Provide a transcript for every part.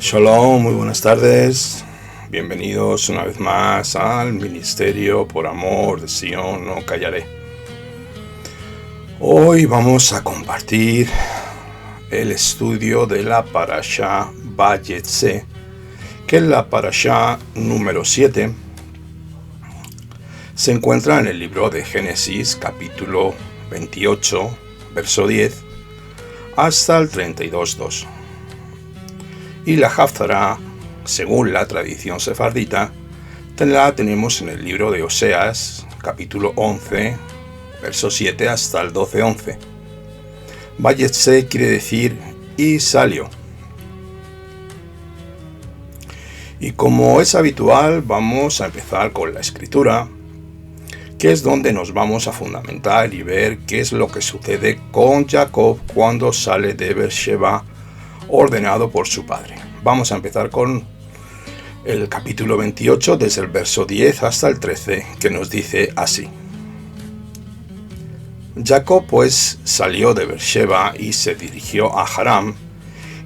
Shalom, muy buenas tardes. Bienvenidos una vez más al Ministerio por Amor de Sion No Callaré. Hoy vamos a compartir el estudio de la Parashá Vayetze, que es la Parashá número 7. Se encuentra en el libro de Génesis, capítulo 28, verso 10, hasta el 32.2. Y la Haftará, según la tradición sefardita, la tenemos en el libro de Oseas, capítulo 11, verso 7 hasta el 12.11. Vayetze quiere decir y salió. Y como es habitual, vamos a empezar con la escritura, que es donde nos vamos a fundamentar y ver qué es lo que sucede con Jacob cuando sale de Beersheba, ordenado por su padre. Vamos a empezar con el capítulo 28, desde el verso 10 hasta el 13, que nos dice así. Jacob pues salió de Beersheba y se dirigió a Haram,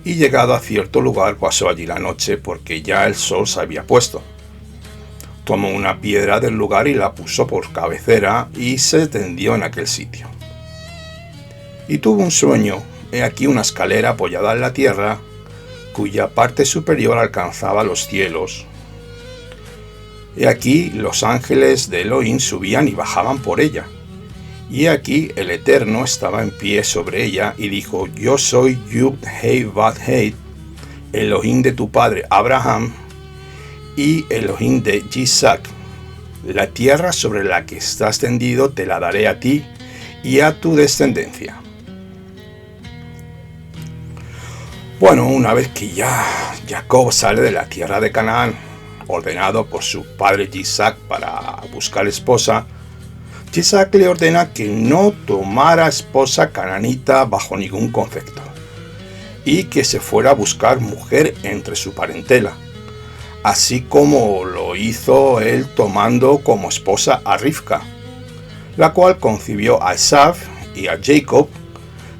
y llegado a cierto lugar pasó allí la noche, porque ya el sol se había puesto. Tomó una piedra del lugar y la puso por cabecera, y se tendió en aquel sitio. Y tuvo un sueño. He aquí una escalera apoyada en la tierra, cuya parte superior alcanzaba los cielos. He aquí los ángeles de Elohim subían y bajaban por ella. Y aquí el Eterno estaba en pie sobre ella y dijo: Yo soy Yud Hei Vav Hei, Elohim de tu padre Abraham y Elohim de Isaac. La tierra sobre la que estás tendido te la daré a ti y a tu descendencia. Bueno, una vez que ya Jacob sale de la tierra de Canaán, ordenado por su padre Isaac para buscar esposa, Isaac le ordena que no tomara esposa cananita bajo ningún concepto, y que se fuera a buscar mujer entre su parentela, así como lo hizo él tomando como esposa a Rivka, la cual concibió a Esav y a Jacob,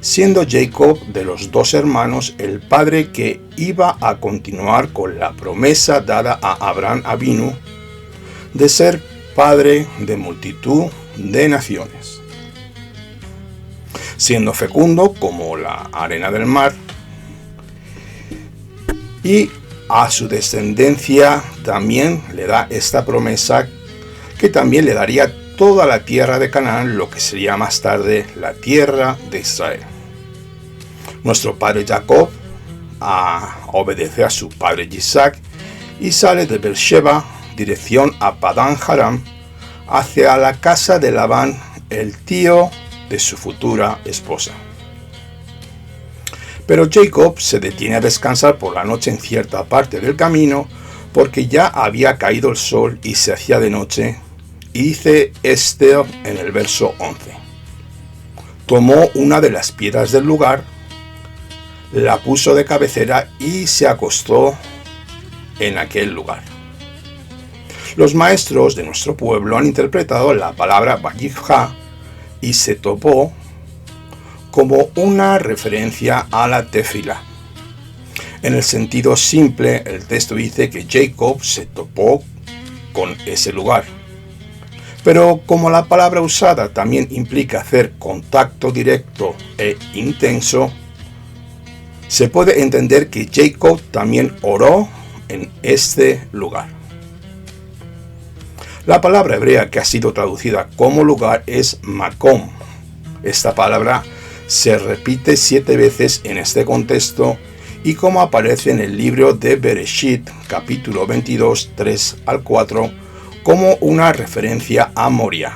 siendo Jacob de los dos hermanos el padre que iba a continuar con la promesa dada a Abraham Avinu de ser padre de multitud de naciones, siendo fecundo como la arena del mar, y a su descendencia también le da esta promesa que también le daría toda la tierra de Canaán, lo que sería más tarde la tierra de Israel. Nuestro padre Jacob obedece a su padre Isaac y sale de Beersheba, dirección a Padán Aram, hacia la casa de Labán, el tío de su futura esposa. Pero Jacob se detiene a descansar por la noche en cierta parte del camino, porque ya había caído el sol y se hacía de noche, y dice esto en el verso 11. Tomó una de las piedras del lugar, la puso de cabecera y se acostó en aquel lugar. Los maestros de nuestro pueblo han interpretado la palabra Vayikja y se topó como una referencia a la tefila. En el sentido simple, el texto dice que Jacob se topó con ese lugar. Pero como la palabra usada también implica hacer contacto directo e intenso, se puede entender que Jacob también oró en este lugar. La palabra hebrea que ha sido traducida como lugar es Makom. Esta palabra se repite 7 veces en este contexto y como aparece en el libro de Bereshit, capítulo 22, 3 al 4, como una referencia a Moria.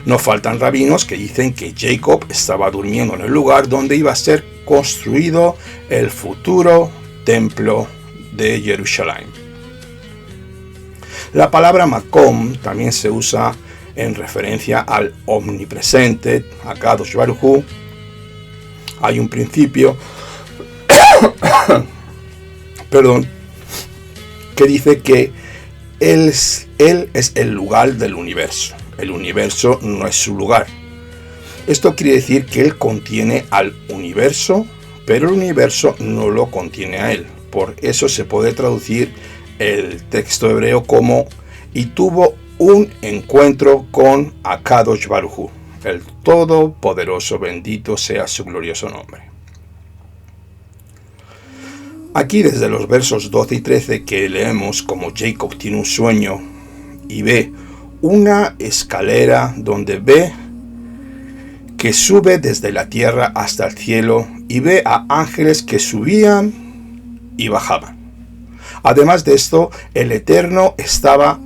No faltan rabinos que dicen que Jacob estaba durmiendo en el lugar donde iba a ser construido el futuro templo de Jerusalén. La palabra Makom también se usa en referencia al omnipresente, a Kadosh Baruj Hu. Hay un principio que dice que Él es el lugar del universo. El universo no es su lugar. Esto quiere decir que Él contiene al universo pero el universo no lo contiene a él. Por eso se puede traducir el texto hebreo como y tuvo un encuentro con Akadosh Baruj Hu, el Todopoderoso, bendito sea su glorioso nombre. Aquí desde los versos 12 y 13 que leemos como Jacob tiene un sueño y ve una escalera donde ve que sube desde la tierra hasta el cielo y ve a ángeles que subían y bajaban. Además de esto, el Eterno estaba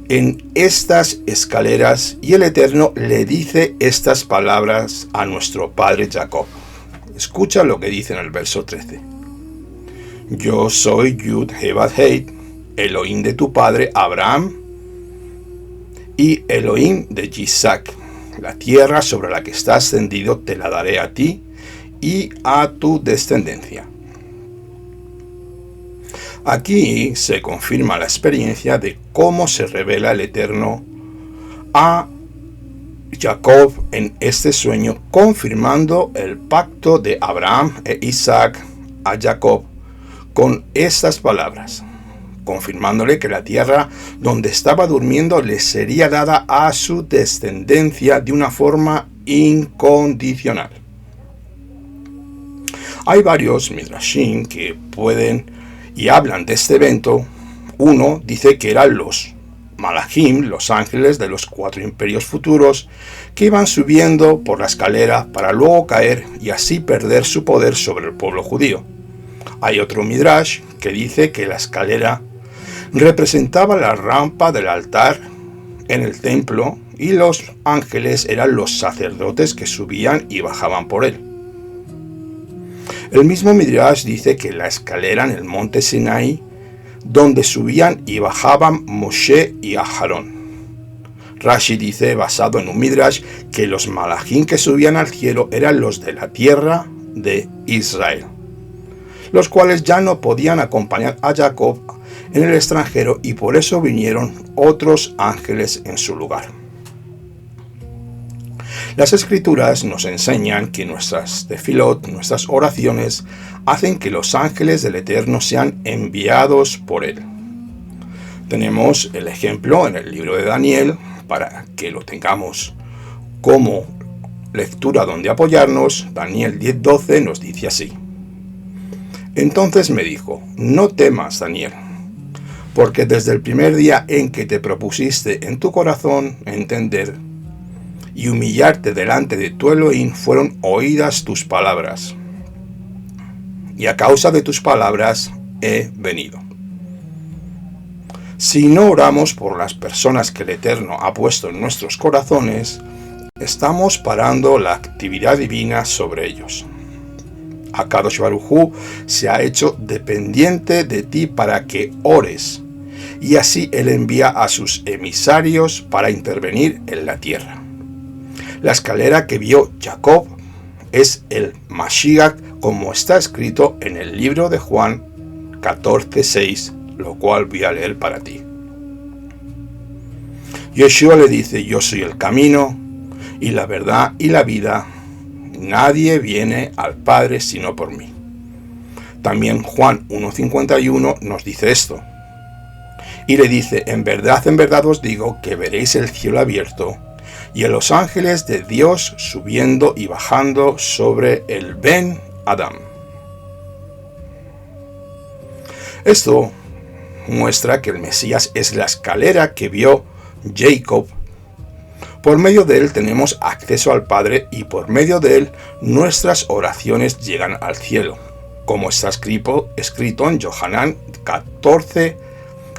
en estas escaleras y el Eterno le dice estas palabras a nuestro padre Jacob. Escucha lo que dice en el verso 13. Yo soy Yud He Vav Hei, Elohim de tu padre Abraham y Elohim de Isaac. La tierra sobre la que estás ascendido te la daré a ti y a tu descendencia. Aquí se confirma la experiencia de cómo se revela el Eterno a Jacob en este sueño, confirmando el pacto de Abraham e Isaac a Jacob con estas palabras, confirmándole que la tierra donde estaba durmiendo le sería dada a su descendencia de una forma incondicional. Hay varios midrashim que pueden y hablan de este evento. Uno dice que eran los Malachim, los ángeles de los 4 imperios futuros, que iban subiendo por la escalera para luego caer y así perder su poder sobre el pueblo judío. Hay otro midrash que dice que la escalera representaba la rampa del altar en el templo y los ángeles eran los sacerdotes que subían y bajaban por él. El mismo midrash dice que la escalera en el monte Sinaí, donde subían y bajaban Moshe y Aarón. Rashi dice, basado en un midrash, que los malachim que subían al cielo eran los de la tierra de Israel, los cuales ya no podían acompañar a Jacob en el extranjero y por eso vinieron otros ángeles en su lugar. Las escrituras nos enseñan que nuestras tefilot, nuestras oraciones, hacen que los ángeles del Eterno sean enviados por él. Tenemos el ejemplo en el libro de Daniel, para que lo tengamos como lectura donde apoyarnos. Daniel 10:12 nos dice así. Entonces me dijo, no temas, Daniel, porque desde el primer día en que te propusiste en tu corazón entender y humillarte delante de tu Elohim, fueron oídas tus palabras, y a causa de tus palabras he venido. Si no oramos por las personas que el Eterno ha puesto en nuestros corazones, estamos parando la actividad divina sobre ellos. Akadosh Baruj Hu se ha hecho dependiente de ti para que ores, y así él envía a sus emisarios para intervenir en la tierra. La escalera que vio Jacob es el Mashiach, como está escrito en el libro de Juan 14:6, lo cual voy a leer para ti. Yeshua le dice, yo soy el camino y la verdad y la vida. Nadie viene al Padre sino por mí. También Juan 1:51 nos dice esto. Y le dice, en verdad os digo que veréis el cielo abierto y a los ángeles de Dios subiendo y bajando sobre el Ben Adam. Esto muestra que el Mesías es la escalera que vio Jacob. Por medio de él tenemos acceso al Padre y por medio de él nuestras oraciones llegan al cielo, como está escrito en Yohanan 14,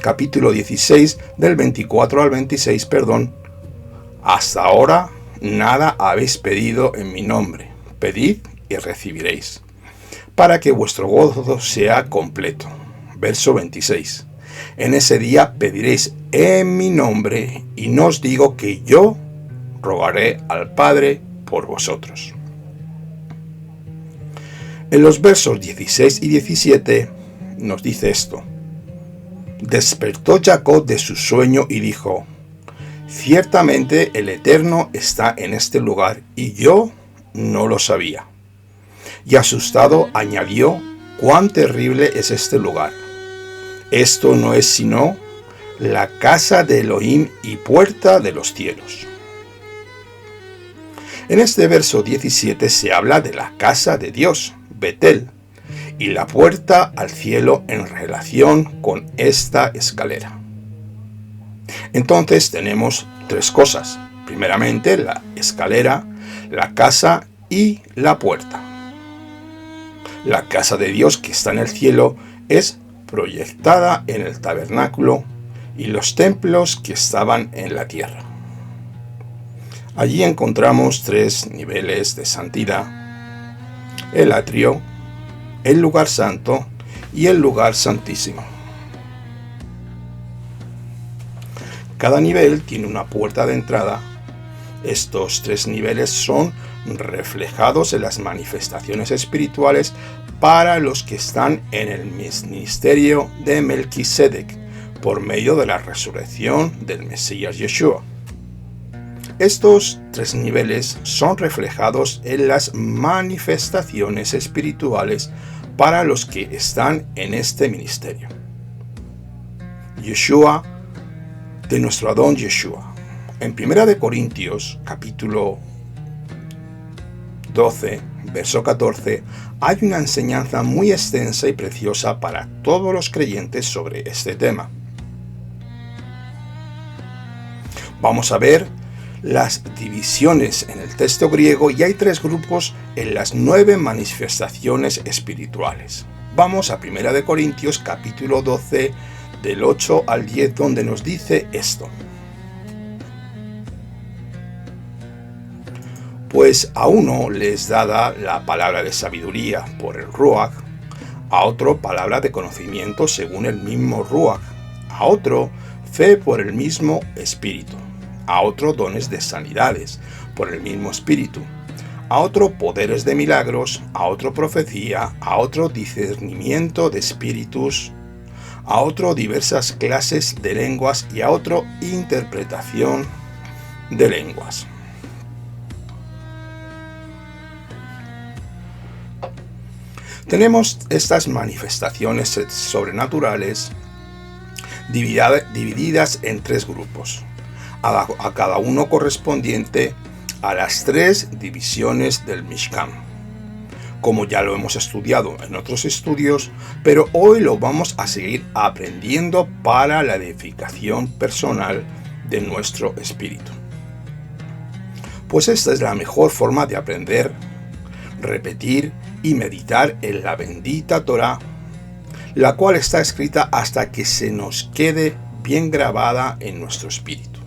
capítulo 16, del 24 al 26, Hasta ahora nada habéis pedido en mi nombre. Pedid y recibiréis, para que vuestro gozo sea completo. Verso 26. En ese día pediréis en mi nombre, y no os digo que yo rogaré al Padre por vosotros. En los versos 16 y 17 nos dice esto. Despertó Jacob de su sueño y dijo, ciertamente el Eterno está en este lugar y yo no lo sabía. Y asustado añadió: «¡Cuán terrible es este lugar! Esto no es sino la casa de Elohim y puerta de los cielos». En este verso 17 se habla de la casa de Dios, Betel, y la puerta al cielo en relación con esta escalera. Entonces tenemos tres cosas. Primeramente, la escalera, la casa y la puerta. La casa de Dios que está en el cielo es proyectada en el tabernáculo y los templos que estaban en la tierra. Allí encontramos tres niveles de santidad: el atrio, el lugar santo y el lugar santísimo. Cada nivel tiene una puerta de entrada. Estos tres niveles son reflejados en las manifestaciones espirituales para los que están en el ministerio de Melquisedec por medio de la resurrección del Mesías Yeshua. Estos tres niveles son reflejados en las manifestaciones espirituales para los que están en este ministerio. Yeshua, de nuestro Adón Yeshua. En 1 Corintios, capítulo 12, verso 14, hay una enseñanza muy extensa y preciosa para todos los creyentes sobre este tema. Vamos a ver las divisiones en el texto griego y hay tres grupos en las 9 manifestaciones espirituales. Vamos a 1 Corintios capítulo 12 del 8 al 10 donde nos dice esto: Pues a uno le es dada la palabra de sabiduría por el Ruach, a otro palabra de conocimiento según el mismo Ruach, a otro fe por el mismo Espíritu, a otro dones de sanidades por el mismo Espíritu, a otro poderes de milagros, a otro profecía, a otro discernimiento de espíritus, a otro diversas clases de lenguas y a otro interpretación de lenguas. Tenemos estas manifestaciones sobrenaturales divididas en tres grupos, a cada uno correspondiente a las tres divisiones del Mishkan, como ya lo hemos estudiado en otros estudios, pero hoy lo vamos a seguir aprendiendo para la edificación personal de nuestro espíritu. Pues esta es la mejor forma de aprender, repetir y meditar en la bendita Torá, la cual está escrita hasta que se nos quede bien grabada en nuestro espíritu.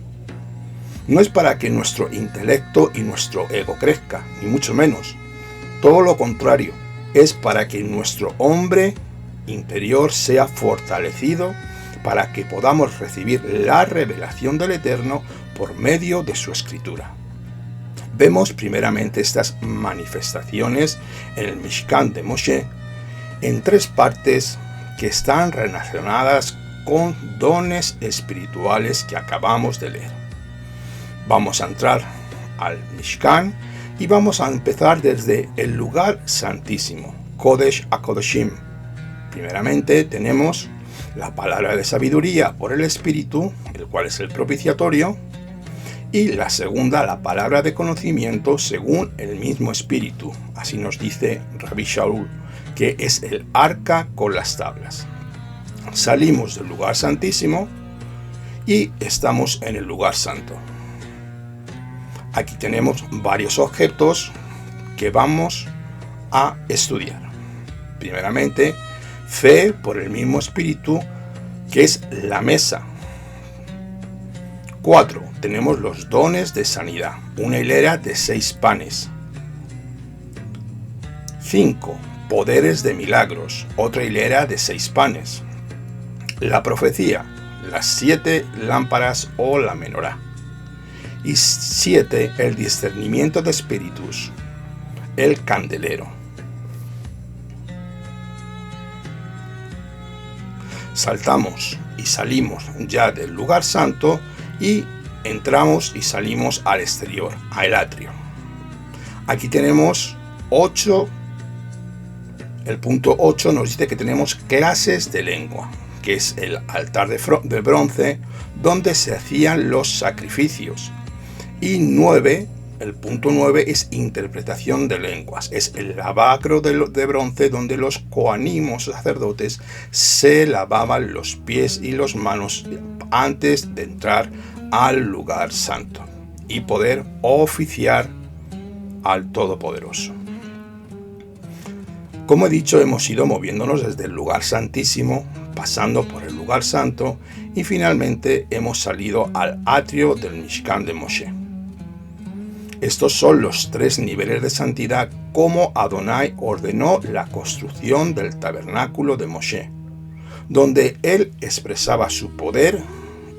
No es para que nuestro intelecto y nuestro ego crezca, ni mucho menos. Todo lo contrario, es para que nuestro hombre interior sea fortalecido para que podamos recibir la revelación del Eterno por medio de su escritura. Vemos primeramente estas manifestaciones en el Mishkan de Moshe en tres partes que están relacionadas con dones espirituales que acabamos de leer. Vamos a entrar al Mishkan y vamos a empezar desde el lugar santísimo, Kodesh HaKodeshim. Primeramente tenemos la palabra de sabiduría por el Espíritu, el cual es el propiciatorio, y la segunda, la palabra de conocimiento según el mismo Espíritu. Así nos dice Rabbi Shaul, que es el arca con las tablas. Salimos del lugar santísimo y estamos en el lugar santo. Aquí tenemos varios objetos que vamos a estudiar. Primeramente, fe por el mismo Espíritu, que es la mesa. 4. Tenemos los dones de sanidad, una hilera de 6 panes. 5. Poderes de milagros, otra hilera de 6 panes. La profecía, las 7 lámparas o la menorá. Y 7. El discernimiento de espíritus, el candelero. Saltamos y salimos ya del lugar santo y entramos y salimos al exterior, al atrio. Aquí tenemos 8 El punto 8 nos dice que tenemos clases de lengua, que es el altar de bronce donde se hacían los sacrificios. Y 9, el punto 9 es interpretación de lenguas. Es el lavacro de bronce donde los coanimos sacerdotes se lavaban los pies y las manos antes de entrar al lugar santo y poder oficiar al Todopoderoso. Como he dicho, hemos ido moviéndonos desde el lugar santísimo, pasando por el lugar santo y finalmente hemos salido al atrio del Mishkan de Moshe. Estos son los 3 niveles de santidad como Adonai ordenó la construcción del tabernáculo de Moshe, donde él expresaba su poder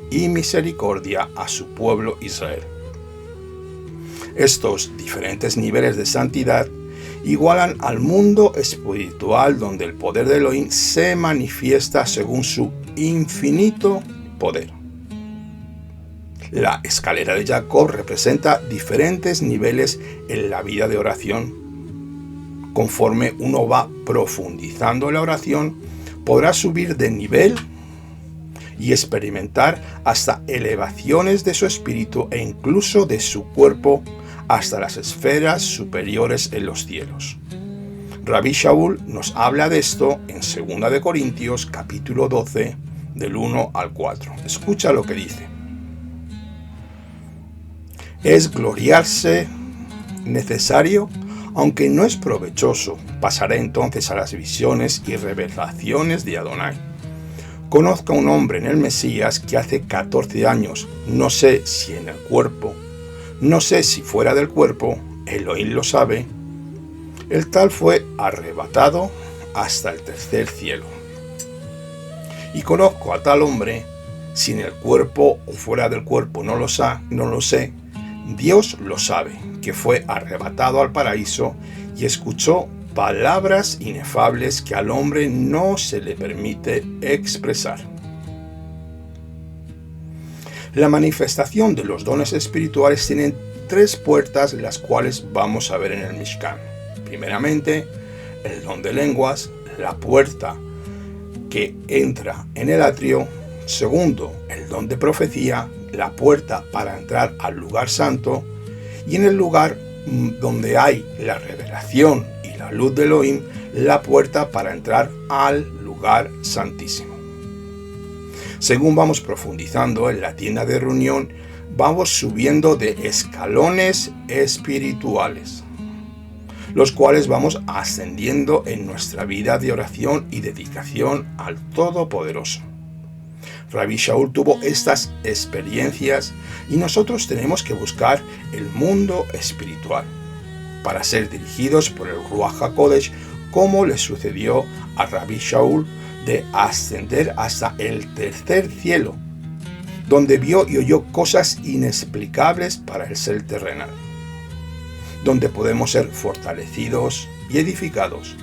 y misericordia a su pueblo Israel. Estos diferentes niveles de santidad igualan al mundo espiritual donde el poder de Elohim se manifiesta según su infinito poder. La escalera de Jacob representa diferentes niveles en la vida de oración. Conforme uno va profundizando en la oración, podrá subir de nivel y experimentar hasta elevaciones de su espíritu e incluso de su cuerpo hasta las esferas superiores en los cielos. Rabbi Shaul nos habla de esto en 2 de Corintios capítulo 12 del 1 al 4. Escucha lo que dice. Es gloriarse necesario, aunque no es provechoso. Pasaré entonces a las visiones y revelaciones de Adonai. Conozco a un hombre en el Mesías que hace 14 años, no sé si en el cuerpo, no sé si fuera del cuerpo, Elohim lo sabe, el tal fue arrebatado hasta el tercer cielo. Y conozco a tal hombre, si en el cuerpo o fuera del cuerpo no lo sé, Dios lo sabe, que fue arrebatado al paraíso y escuchó palabras inefables que al hombre no se le permite expresar. La manifestación de los dones espirituales tienen 3 puertas, las cuales vamos a ver en el Mishkan. Primeramente, el don de lenguas, la puerta que entra en el atrio. Segundo, el don de profecía, la puerta para entrar al lugar santo. Y en el lugar donde hay la revelación y la luz de Elohim, la puerta para entrar al lugar santísimo. Según vamos profundizando en la tienda de reunión, vamos subiendo de escalones espirituales, los cuales vamos ascendiendo en nuestra vida de oración y dedicación al Todopoderoso. Rabbi Shaul tuvo estas experiencias y nosotros tenemos que buscar el mundo espiritual para ser dirigidos por el Ruach HaKodesh, como le sucedió a Rabbi Shaul, de ascender hasta el tercer cielo, donde vio y oyó cosas inexplicables para el ser terrenal, donde podemos ser fortalecidos y edificados,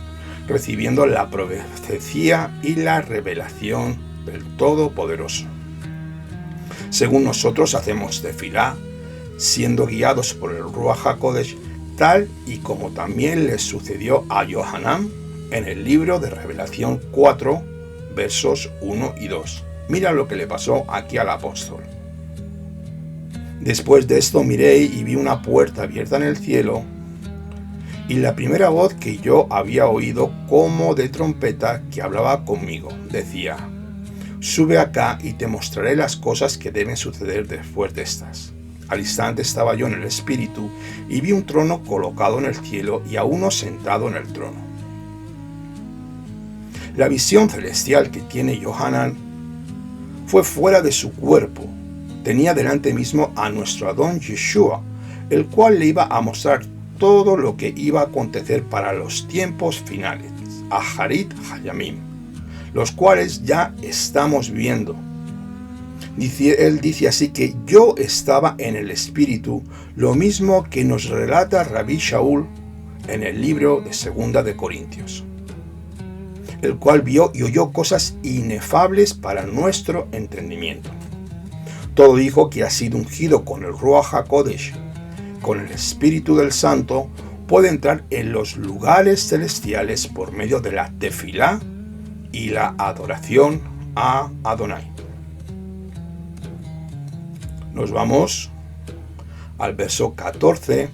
recibiendo la profecía y la revelación del Todopoderoso. Según nosotros hacemos tefilá, siendo guiados por el Ruach HaKodesh, tal y como también les sucedió a Yohanan en el libro de Revelación 4, versos 1 y 2. Mira lo que le pasó aquí al apóstol. Después de esto miré y vi una puerta abierta en el cielo, y la primera voz que yo había oído como de trompeta que hablaba conmigo decía: sube acá y te mostraré las cosas que deben suceder después de estas. Al instante estaba yo en el espíritu y vi un trono colocado en el cielo y a uno sentado en el trono. La visión celestial que tiene Yohanan fue fuera de su cuerpo. Tenía delante mismo a nuestro Adón Yeshua, el cual le iba a mostrar todo lo que iba a acontecer para los tiempos finales, Aharit Hayamim, los cuales ya estamos viendo. Él dice así que yo estaba en el espíritu, lo mismo que nos relata Rabbi Shaul en el libro de 2 de Corintios, el cual vio y oyó cosas inefables para nuestro entendimiento. Todo dijo que ha sido ungido con el Ruach HaKodesh, con el Espíritu del Santo, puede entrar en los lugares celestiales por medio de la tefilá y la adoración a Adonai. Nos vamos al verso 14.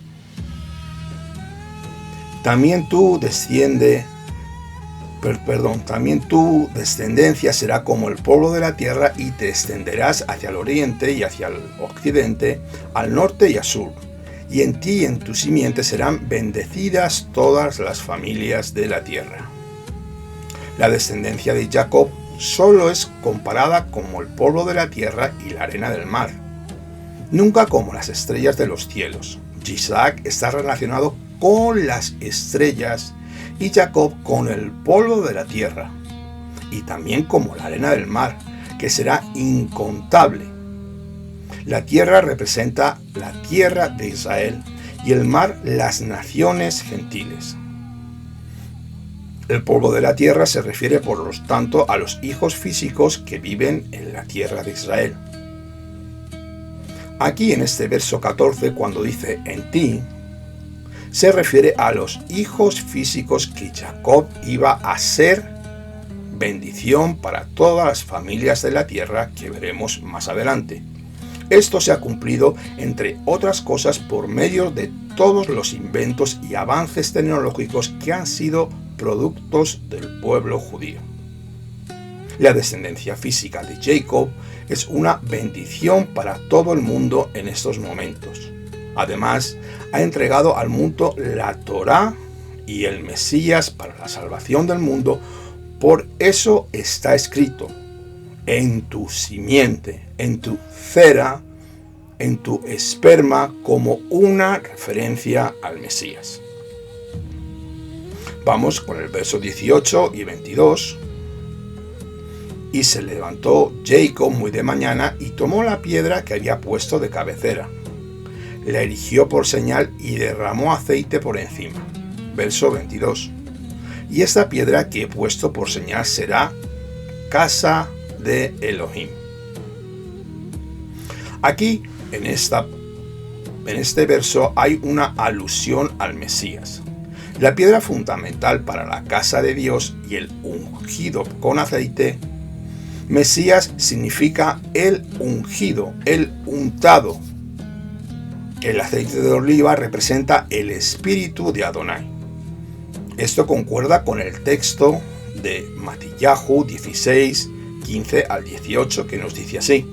También tu descendencia será como el polvo de la tierra, y te extenderás hacia el oriente y hacia el occidente, al norte y al sur. Y en ti y en tu simiente serán bendecidas todas las familias de la tierra. La descendencia de Jacob solo es comparada como el polvo de la tierra y la arena del mar, nunca como las estrellas de los cielos. Isaac está relacionado con las estrellas y Jacob con el polvo de la tierra, y también como la arena del mar, que será incontable. La tierra representa la tierra de Israel y el mar las naciones gentiles. El polvo de la tierra se refiere por lo tanto a los hijos físicos que viven en la tierra de Israel. Aquí en este verso 14, cuando dice en ti, se refiere a los hijos físicos que Jacob iba a ser bendición para todas las familias de la tierra, que veremos más adelante. Esto se ha cumplido, entre otras cosas, por medio de todos los inventos y avances tecnológicos que han sido productos del pueblo judío. La descendencia física de Jacob es una bendición para todo el mundo en estos momentos. Además, ha entregado al mundo la Torá y el Mesías para la salvación del mundo. Por eso está escrito: en tu simiente, en tu cera, en tu esperma, como una referencia al Mesías. Vamos con el verso 18 y 22. Y se levantó Jacob muy de mañana y tomó la piedra que había puesto de cabecera. La erigió por señal y derramó aceite por encima. Verso 22. Y esta piedra que he puesto por señal será casa de Elohim. Aquí, en este verso, hay una alusión al Mesías. La piedra fundamental para la casa de Dios y el ungido con aceite. Mesías significa el ungido, el untado. El aceite de oliva representa el espíritu de Adonai. Esto concuerda con el texto de Matillahu 16, 15 al 18, que nos dice así.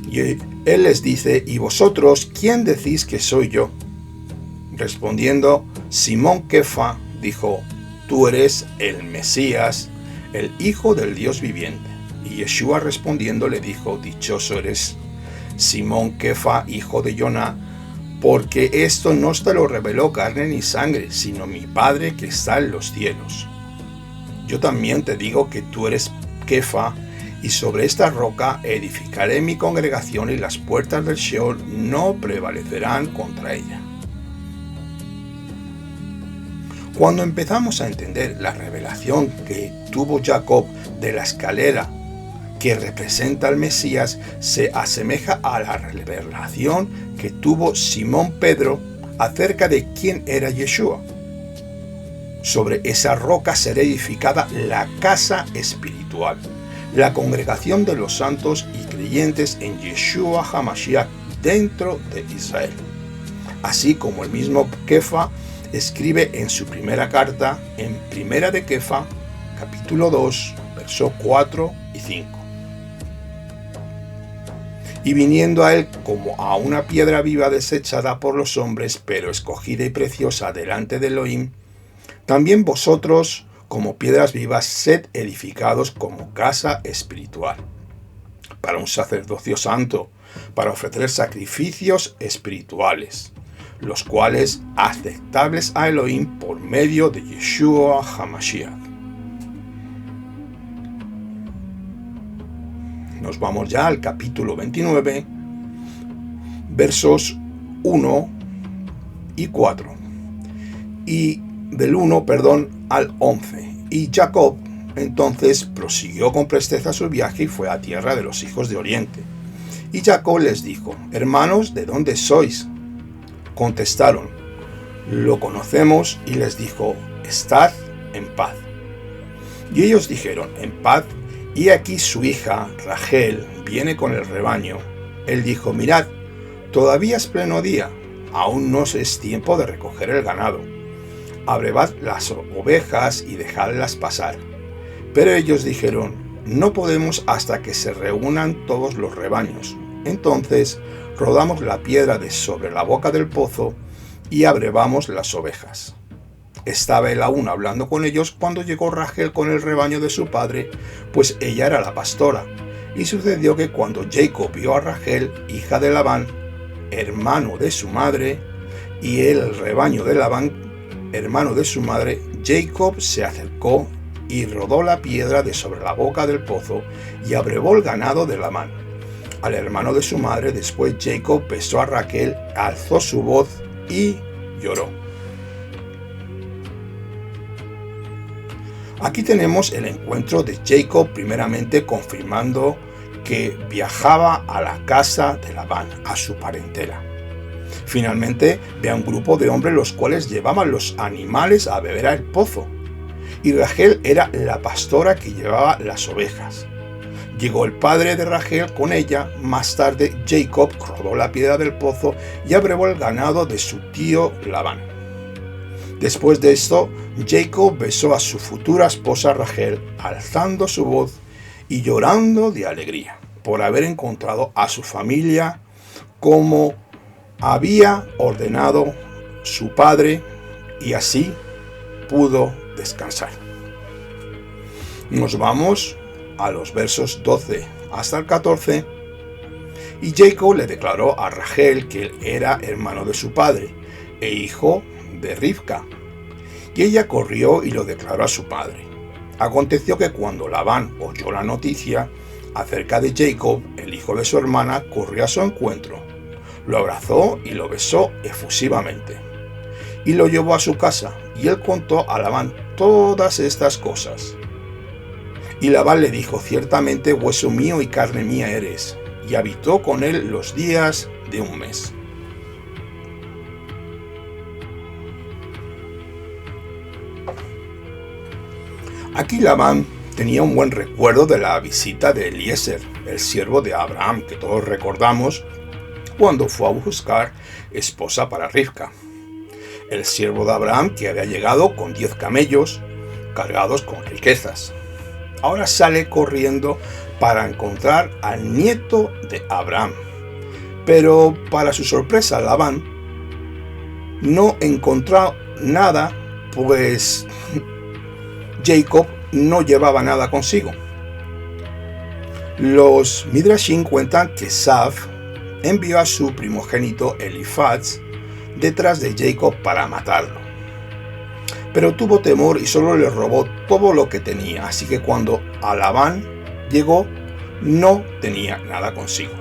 Y él les dice: ¿y vosotros quién decís que soy yo? Respondiendo, Simón Kefa dijo: tú eres el Mesías, el Hijo del Dios viviente. Y Yeshua respondiendo le dijo: dichoso eres, Simón Kefa, hijo de Jonás, porque esto no te lo reveló carne ni sangre, sino mi Padre que está en los cielos. Yo también te digo que tú eres Kefa, y sobre esta roca edificaré mi congregación, y las puertas del Sheol no prevalecerán contra ella. Cuando empezamos a entender la revelación que tuvo Jacob de la escalera que representa al Mesías, se asemeja a la revelación que tuvo Simón Pedro acerca de quién era Yeshua. Sobre esa roca será edificada la casa espiritual, la congregación de los santos y creyentes en Yeshua HaMashiach dentro de Israel. Así como el mismo Kefa escribe en su primera carta, en Primera de Kefa, capítulo 2, versos 4 y 5. Y viniendo a él como a una piedra viva desechada por los hombres, pero escogida y preciosa delante de Elohim, también vosotros, como piedras vivas, sed edificados como casa espiritual, para un sacerdocio santo, para ofrecer sacrificios espirituales, los cuales aceptables a Elohim por medio de Yeshua HaMashiach. Nos vamos ya al capítulo 29, versos 1 y 4. Y del 1, al 11. Y Jacob entonces prosiguió con presteza su viaje y fue a tierra de los hijos de Oriente. Y Jacob les dijo: hermanos, ¿de dónde sois? Contestaron: lo conocemos, y les dijo: estad en paz. Y ellos dijeron: en paz. Y aquí su hija Rachel viene con el rebaño. Él dijo: mirad, todavía es pleno día, aún no es tiempo de recoger el ganado. Abrevad las ovejas y dejadlas pasar. Pero ellos dijeron: no podemos hasta que se reúnan todos los rebaños. Entonces rodamos la piedra de sobre la boca del pozo y abrevamos las ovejas. Estaba él aún hablando con ellos cuando llegó Rachel con el rebaño de su padre, pues ella era la pastora. Y sucedió que cuando Jacob vio a Rachel, hija de Labán, hermano de su madre, y él el rebaño de Labán, hermano de su madre, Jacob se acercó y rodó la piedra de sobre la boca del pozo y abrevó el ganado de Labán. Al hermano de su madre, después Jacob besó a Rachel, alzó su voz y lloró. Aquí tenemos el encuentro de Jacob, primeramente confirmando que viajaba a la casa de Labán, a su parentela. Finalmente ve a un grupo de hombres los cuales llevaban los animales a beber al pozo. Y Rachel era la pastora que llevaba las ovejas. Llegó el padre de Rachel con ella. Más tarde Jacob rodó la piedra del pozo y abrevó el ganado de su tío Labán. Después de esto, Jacob besó a su futura esposa Rachel, alzando su voz y llorando de alegría por haber encontrado a su familia como había ordenado su padre, y así pudo descansar. Nos vamos a los versos 12 hasta el 14. Y Jacob le declaró a Rachel que él era hermano de su padre e hijo de Rivka, y ella corrió y lo declaró a su padre. Aconteció que cuando Labán oyó la noticia acerca de Jacob, el hijo de su hermana, corrió a su encuentro, lo abrazó y lo besó efusivamente, y lo llevó a su casa, y él contó a Labán todas estas cosas. Y Labán le dijo: ciertamente hueso mío y carne mía eres, y habitó con él los días de un mes. Aquí Labán tenía un buen recuerdo de la visita de Eliezer, el siervo de Abraham, que todos recordamos, cuando fue a buscar esposa para Rivka. El siervo de Abraham, que había llegado con 10 camellos cargados con riquezas. Ahora sale corriendo para encontrar al nieto de Abraham. Pero para su sorpresa, Labán no encontró nada, pues Jacob no llevaba nada consigo. Los Midrashim cuentan que Saf envió a su primogénito Elifaz detrás de Jacob para matarlo. Pero tuvo temor y solo le robó todo lo que tenía, así que cuando a Labán llegó, no tenía nada consigo.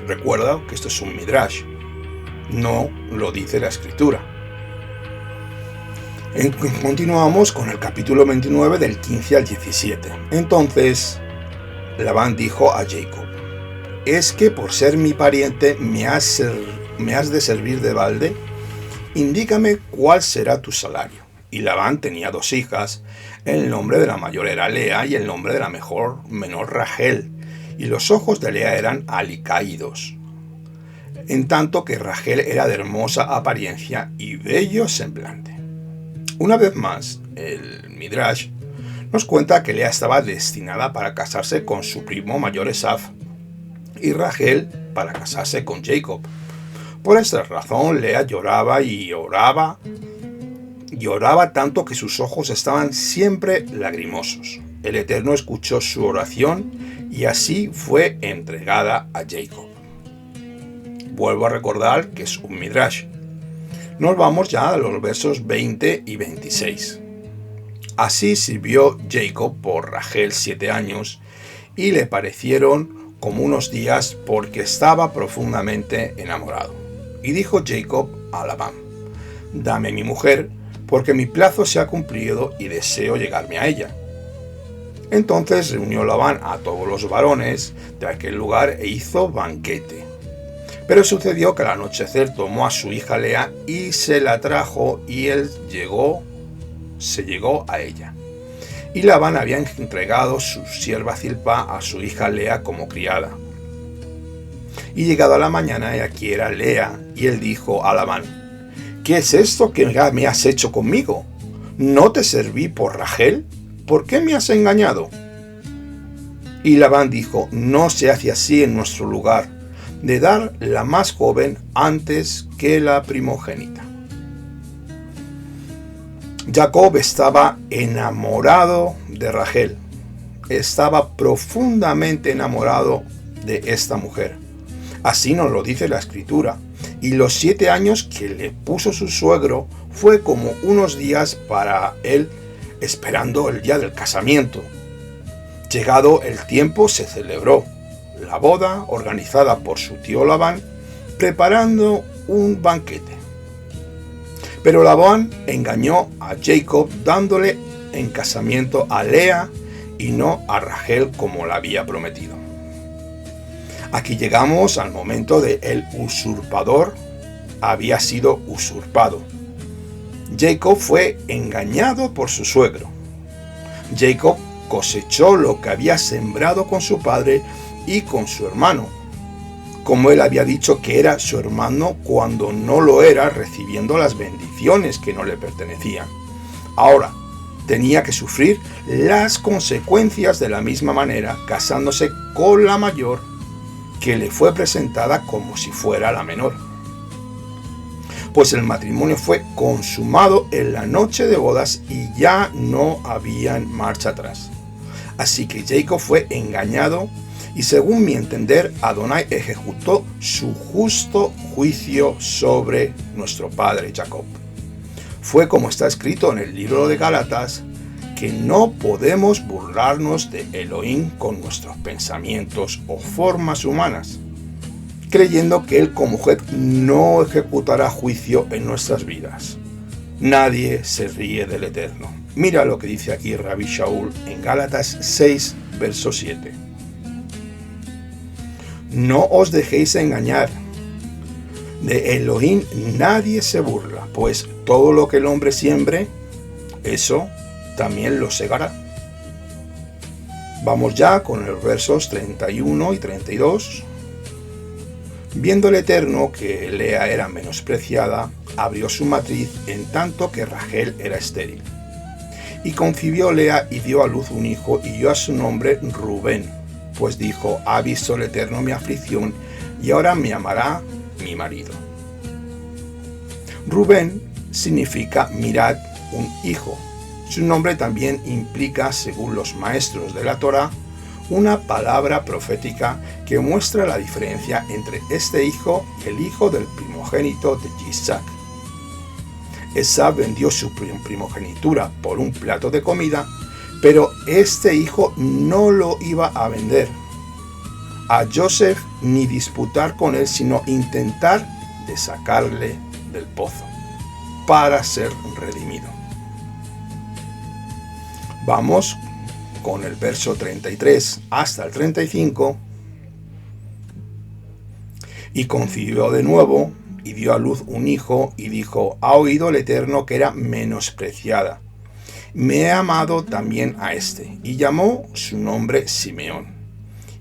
Recuerda que esto es un Midrash, no lo dice la Escritura. Continuamos con el capítulo 29 del 15 al 17. Entonces Labán dijo a Jacob: ¿es que por ser mi pariente me has de servir de balde? Indícame cuál será tu salario. Y Labán tenía 2 hijas, el nombre de la mayor era Lea y el nombre de la menor Rachel, y los ojos de Lea eran alicaídos, en tanto que Rachel era de hermosa apariencia y bello semblante. Una vez más, el Midrash nos cuenta que Lea estaba destinada para casarse con su primo mayor Esaf y Rachel para casarse con Jacob. Por esta razón, Lea lloraba y lloraba tanto que sus ojos estaban siempre lagrimosos. El Eterno escuchó su oración y así fue entregada a Jacob. Vuelvo a recordar que es un Midrash. Nos vamos ya a los versos 20 y 26. Así sirvió Jacob por Rachel 7 años y le parecieron como unos días porque estaba profundamente enamorado. Y dijo Jacob a Labán: dame mi mujer, porque mi plazo se ha cumplido y deseo llegarme a ella. Entonces reunió Labán a todos los varones de aquel lugar e hizo banquete. Pero sucedió que al anochecer tomó a su hija Lea y se la trajo, y él se llegó a ella. Y Labán había entregado su sierva Zilpa a su hija Lea como criada. Y llegado a la mañana, aquí era Lea, y él dijo a Labán: ¿qué es esto que me has hecho conmigo? ¿No te serví por Rachel? ¿Por qué me has engañado? Y Labán dijo: no se hace así en nuestro lugar, de dar la más joven antes que la primogénita. Jacob estaba enamorado de Rachel, estaba profundamente enamorado de esta mujer. Así nos lo dice la Escritura, y los 7 años que le puso su suegro fue como unos días para él, esperando el día del casamiento. Llegado el tiempo, se celebró la boda organizada por su tío Labán, preparando un banquete. Pero Labán engañó a Jacob dándole en casamiento a Lea y no a Rachel como la había prometido. Aquí llegamos al momento de el usurpador había sido usurpado. Jacob fue engañado por su suegro. Jacob cosechó lo que había sembrado con su padre y con su hermano, como él había dicho que era su hermano cuando no lo era, recibiendo las bendiciones que no le pertenecían. Ahora tenía que sufrir las consecuencias de la misma manera, casándose con la mayor, que le fue presentada como si fuera la menor. Pues el matrimonio fue consumado en la noche de bodas y ya no había marcha atrás. Así que Jacob fue engañado y, según mi entender, Adonai ejecutó su justo juicio sobre nuestro padre Jacob. Fue como está escrito en el libro de Gálatas, que no podemos burlarnos de Elohim con nuestros pensamientos o formas humanas, creyendo que él como juez no ejecutará juicio en nuestras vidas. Nadie se ríe del Eterno. Mira lo que dice aquí Rabbi Shaul en Gálatas 6, verso 7. No os dejéis engañar. De Elohim nadie se burla, pues todo lo que el hombre siembre, eso también lo segará. Vamos ya con los versos 31 y 32. Viendo el Eterno que Lea era menospreciada, abrió su matriz en tanto que Rachel era estéril. Y concibió Lea y dio a luz un hijo y dio a su nombre Rubén, pues dijo: ha visto el Eterno mi aflicción y ahora me amará mi marido. Rubén significa mirad, un hijo. Su nombre también implica, según los maestros de la Torá, una palabra profética que muestra la diferencia entre este hijo y el hijo del primogénito de Isaac. Esaú vendió su primogenitura por un plato de comida, pero este hijo no lo iba a vender a Joseph ni disputar con él, sino intentar de sacarle del pozo para ser redimido. Vamos con el verso 33 hasta el 35. Y concibió de nuevo y dio a luz un hijo y dijo: ha oído el Eterno que era menospreciada. Me he amado también a este. Y llamó su nombre Simeón.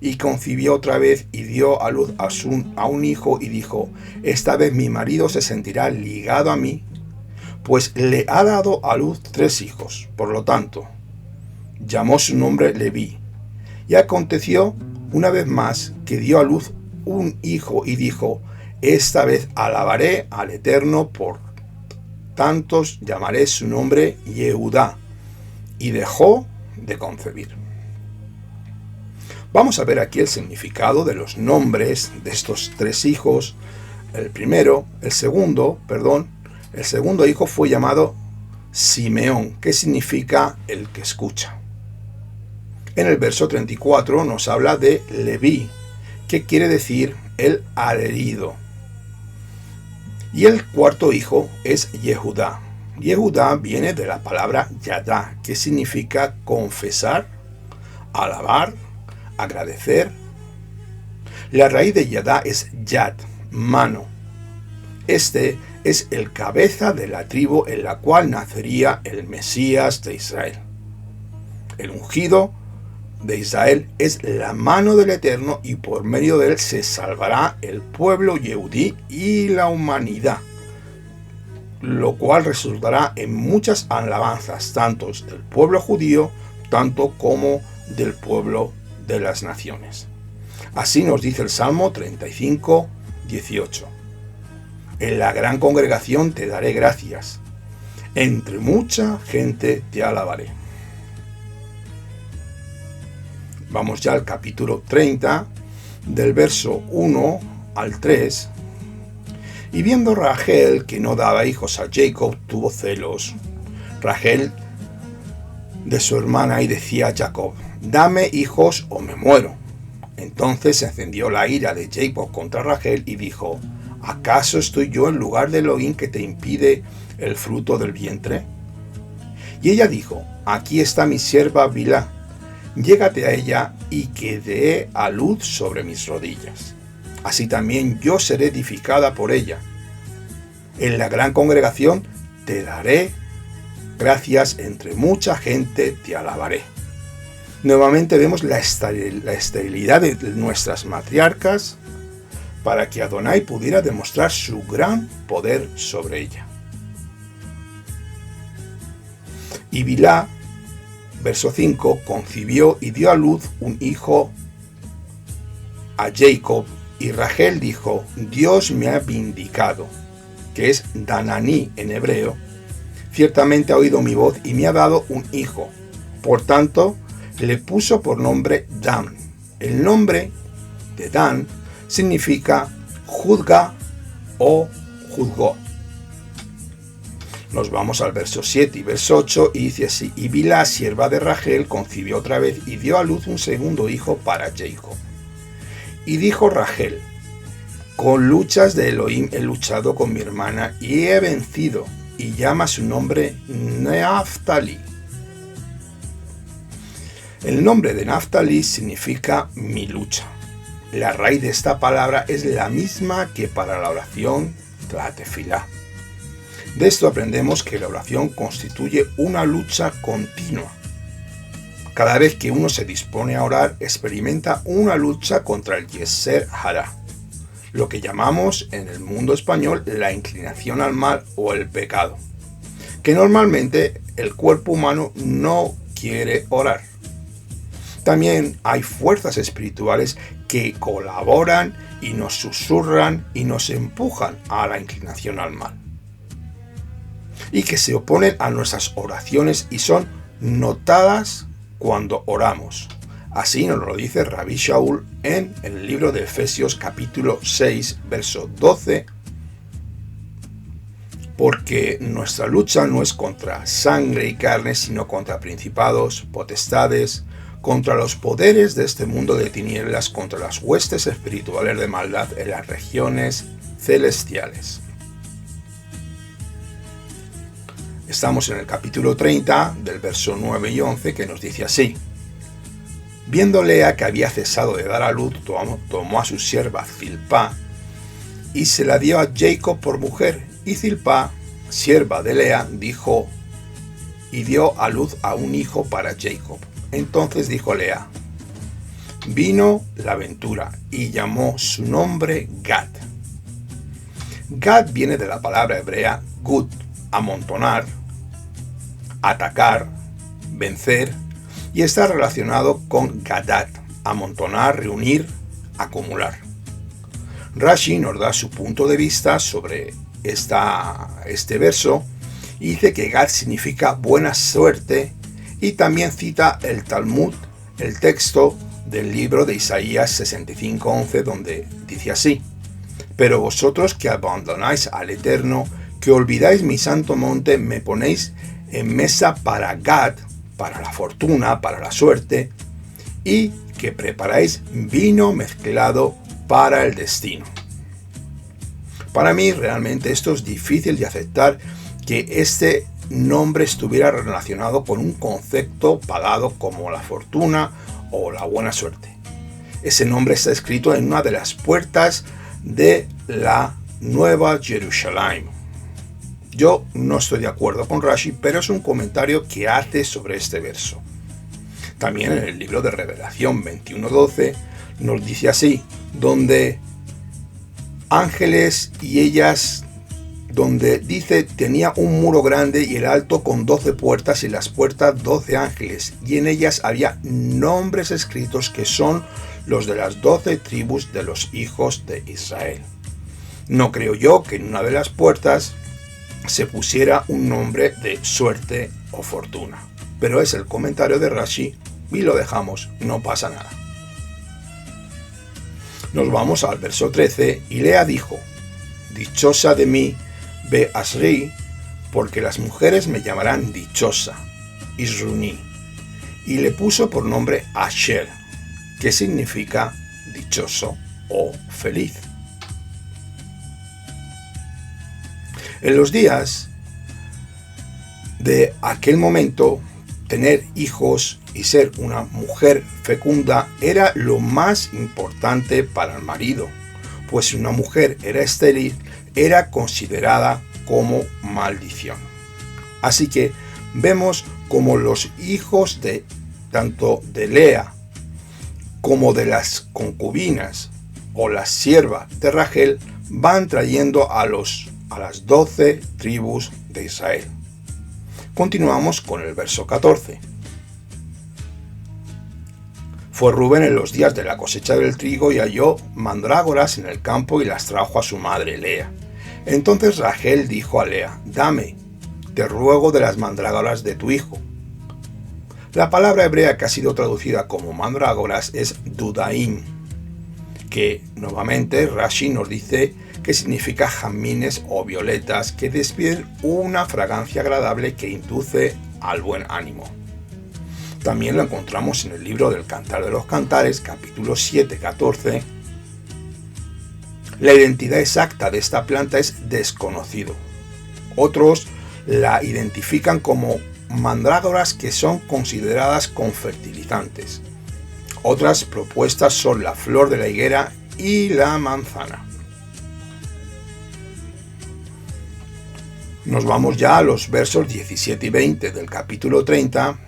Y concibió otra vez y dio a luz a un hijo y dijo: esta vez mi marido se sentirá ligado a mí, pues le ha dado a luz 3 hijos. Por lo tanto, llamó su nombre Leví. Y aconteció una vez más que dio a luz un hijo y dijo: esta vez alabaré al Eterno, por tantos llamaré su nombre Yehudá. Y dejó de concebir. Vamos a ver aquí el significado de los nombres de estos 3 hijos. El segundo hijo fue llamado Simeón, que significa el que escucha. En el verso 34 nos habla de Leví, que quiere decir el adherido. Y el cuarto hijo es Yehudá. Yehudá viene de la palabra Yadá, que significa confesar, alabar, agradecer. La raíz de Yadá es Yad, mano. Este es el cabeza de la tribu en la cual nacería el Mesías de Israel. El ungido de Israel es la mano del Eterno y por medio de él se salvará el pueblo yehudí y la humanidad, lo cual resultará en muchas alabanzas, tanto del pueblo judío, tanto como del pueblo de las naciones. Así nos dice el Salmo 35, 18. En la gran congregación te daré gracias, entre mucha gente te alabaré. Vamos ya al capítulo 30, del verso 1 al 3. Y viendo Rachel que no daba hijos a Jacob, tuvo celos. Rachel de su hermana y decía a Jacob: dame hijos o me muero. Entonces se encendió la ira de Jacob contra Rachel y dijo: ¿acaso estoy yo en lugar de Elohim que te impide el fruto del vientre? Y ella dijo: aquí está mi sierva Bilhá, llégate a ella y que dé a luz sobre mis rodillas. Así también yo seré edificada por ella. En la gran congregación te daré gracias, entre mucha gente te alabaré. Nuevamente vemos la esterilidad de nuestras matriarcas para que Adonai pudiera demostrar su gran poder sobre ella. Y Bilhá, verso 5, concibió y dio a luz un hijo a Jacob, y Rachel dijo: Dios me ha vindicado, que es Dananí en hebreo, ciertamente ha oído mi voz y me ha dado un hijo. Por tanto, le puso por nombre Dan. El nombre de Dan significa juzga o juzgó. Nos vamos al verso 7 y verso 8 y dice así: y Bilhá, sierva de Rachel, concibió otra vez y dio a luz un segundo hijo para Jacob. Y dijo Rachel: con luchas de Elohim he luchado con mi hermana y he vencido, y llama su nombre Naftali. El nombre de Naftali significa mi lucha. La raíz de esta palabra es la misma que para la oración la tefilá. De esto aprendemos que la oración constituye una lucha continua. Cada vez que uno se dispone a orar, experimenta una lucha contra el Yeser Hará, lo que llamamos en el mundo español la inclinación al mal o el pecado, que normalmente el cuerpo humano no quiere orar. También hay fuerzas espirituales que colaboran y nos susurran y nos empujan a la inclinación al mal, y que se oponen a nuestras oraciones y son notadas cuando oramos. Así nos lo dice Rabbi Shaul en el libro de Efesios capítulo 6, verso 12, porque nuestra lucha no es contra sangre y carne, sino contra principados, potestades, contra los poderes de este mundo de tinieblas, contra las huestes espirituales de maldad en las regiones celestiales. Estamos en el capítulo 30, del verso 9 y 11, que nos dice así: viendo Lea que había cesado de dar a luz, tomó a su sierva Zilpá y se la dio a Jacob por mujer. Y Zilpá, sierva de Lea, dijo y dio a luz a un hijo para Jacob. Entonces dijo Lea: vino la ventura, y llamó su nombre Gad. Gad viene de la palabra hebrea gud, amontonar, atacar, vencer, y está relacionado con gadat, amontonar, reunir, acumular. Rashi nos da su punto de vista sobre este verso y dice que Gad significa buena suerte, y también cita el Talmud, el texto del libro de Isaías 65:11, donde dice así: pero vosotros que abandonáis al Eterno, que olvidáis mi santo monte, me ponéis en mesa para Gad, para la fortuna, para la suerte, y que preparáis vino mezclado para el destino. Para mí realmente esto es difícil de aceptar, que este nombre estuviera relacionado con un concepto pagado como la fortuna o la buena suerte. Ese nombre está escrito en una de las puertas de la Nueva Jerusalén. Yo no estoy de acuerdo con Rashi, pero es un comentario que hace sobre este verso. También en el libro de Revelación 21:12 nos dice así, donde ángeles y ellas, donde dice tenía un muro grande y el alto con 12 puertas y las puertas 12 ángeles, y en ellas había nombres escritos que son los de las 12 tribus de los hijos de Israel. No creo yo que en una de las puertas se pusiera un nombre de suerte o fortuna, pero es el comentario de Rashi y lo dejamos, no pasa nada. Nos vamos al verso 13 y Lea dijo, dichosa de mí, Be'asri, porque las mujeres me llamarán dichosa, Isruni, y le puso por nombre Asher, que significa dichoso o feliz. En los días de aquel momento, tener hijos y ser una mujer fecunda era lo más importante para el marido, pues si una mujer era estéril, era considerada como maldición. Así que vemos como los hijos de tanto de Lea como de las concubinas o las siervas de Rachel van trayendo a las 12 tribus de Israel. Continuamos con el verso 14. Fue Rubén en los días de la cosecha del trigo y halló mandrágoras en el campo y las trajo a su madre Lea. Entonces Rachel dijo a Lea, dame, te ruego de las mandrágoras de tu hijo. La palabra hebrea que ha sido traducida como mandrágoras es dudaim, que nuevamente Rashi nos dice que significa jazmines o violetas que despiden una fragancia agradable que induce al buen ánimo. También lo encontramos en el libro del Cantar de los Cantares, capítulo 7, 14. La identidad exacta de esta planta es desconocido. Otros la identifican como mandrágoras que son consideradas con fertilizantes. Otras propuestas son la flor de la higuera y la manzana. Nos vamos ya a los versos 17 y 20 del capítulo 30.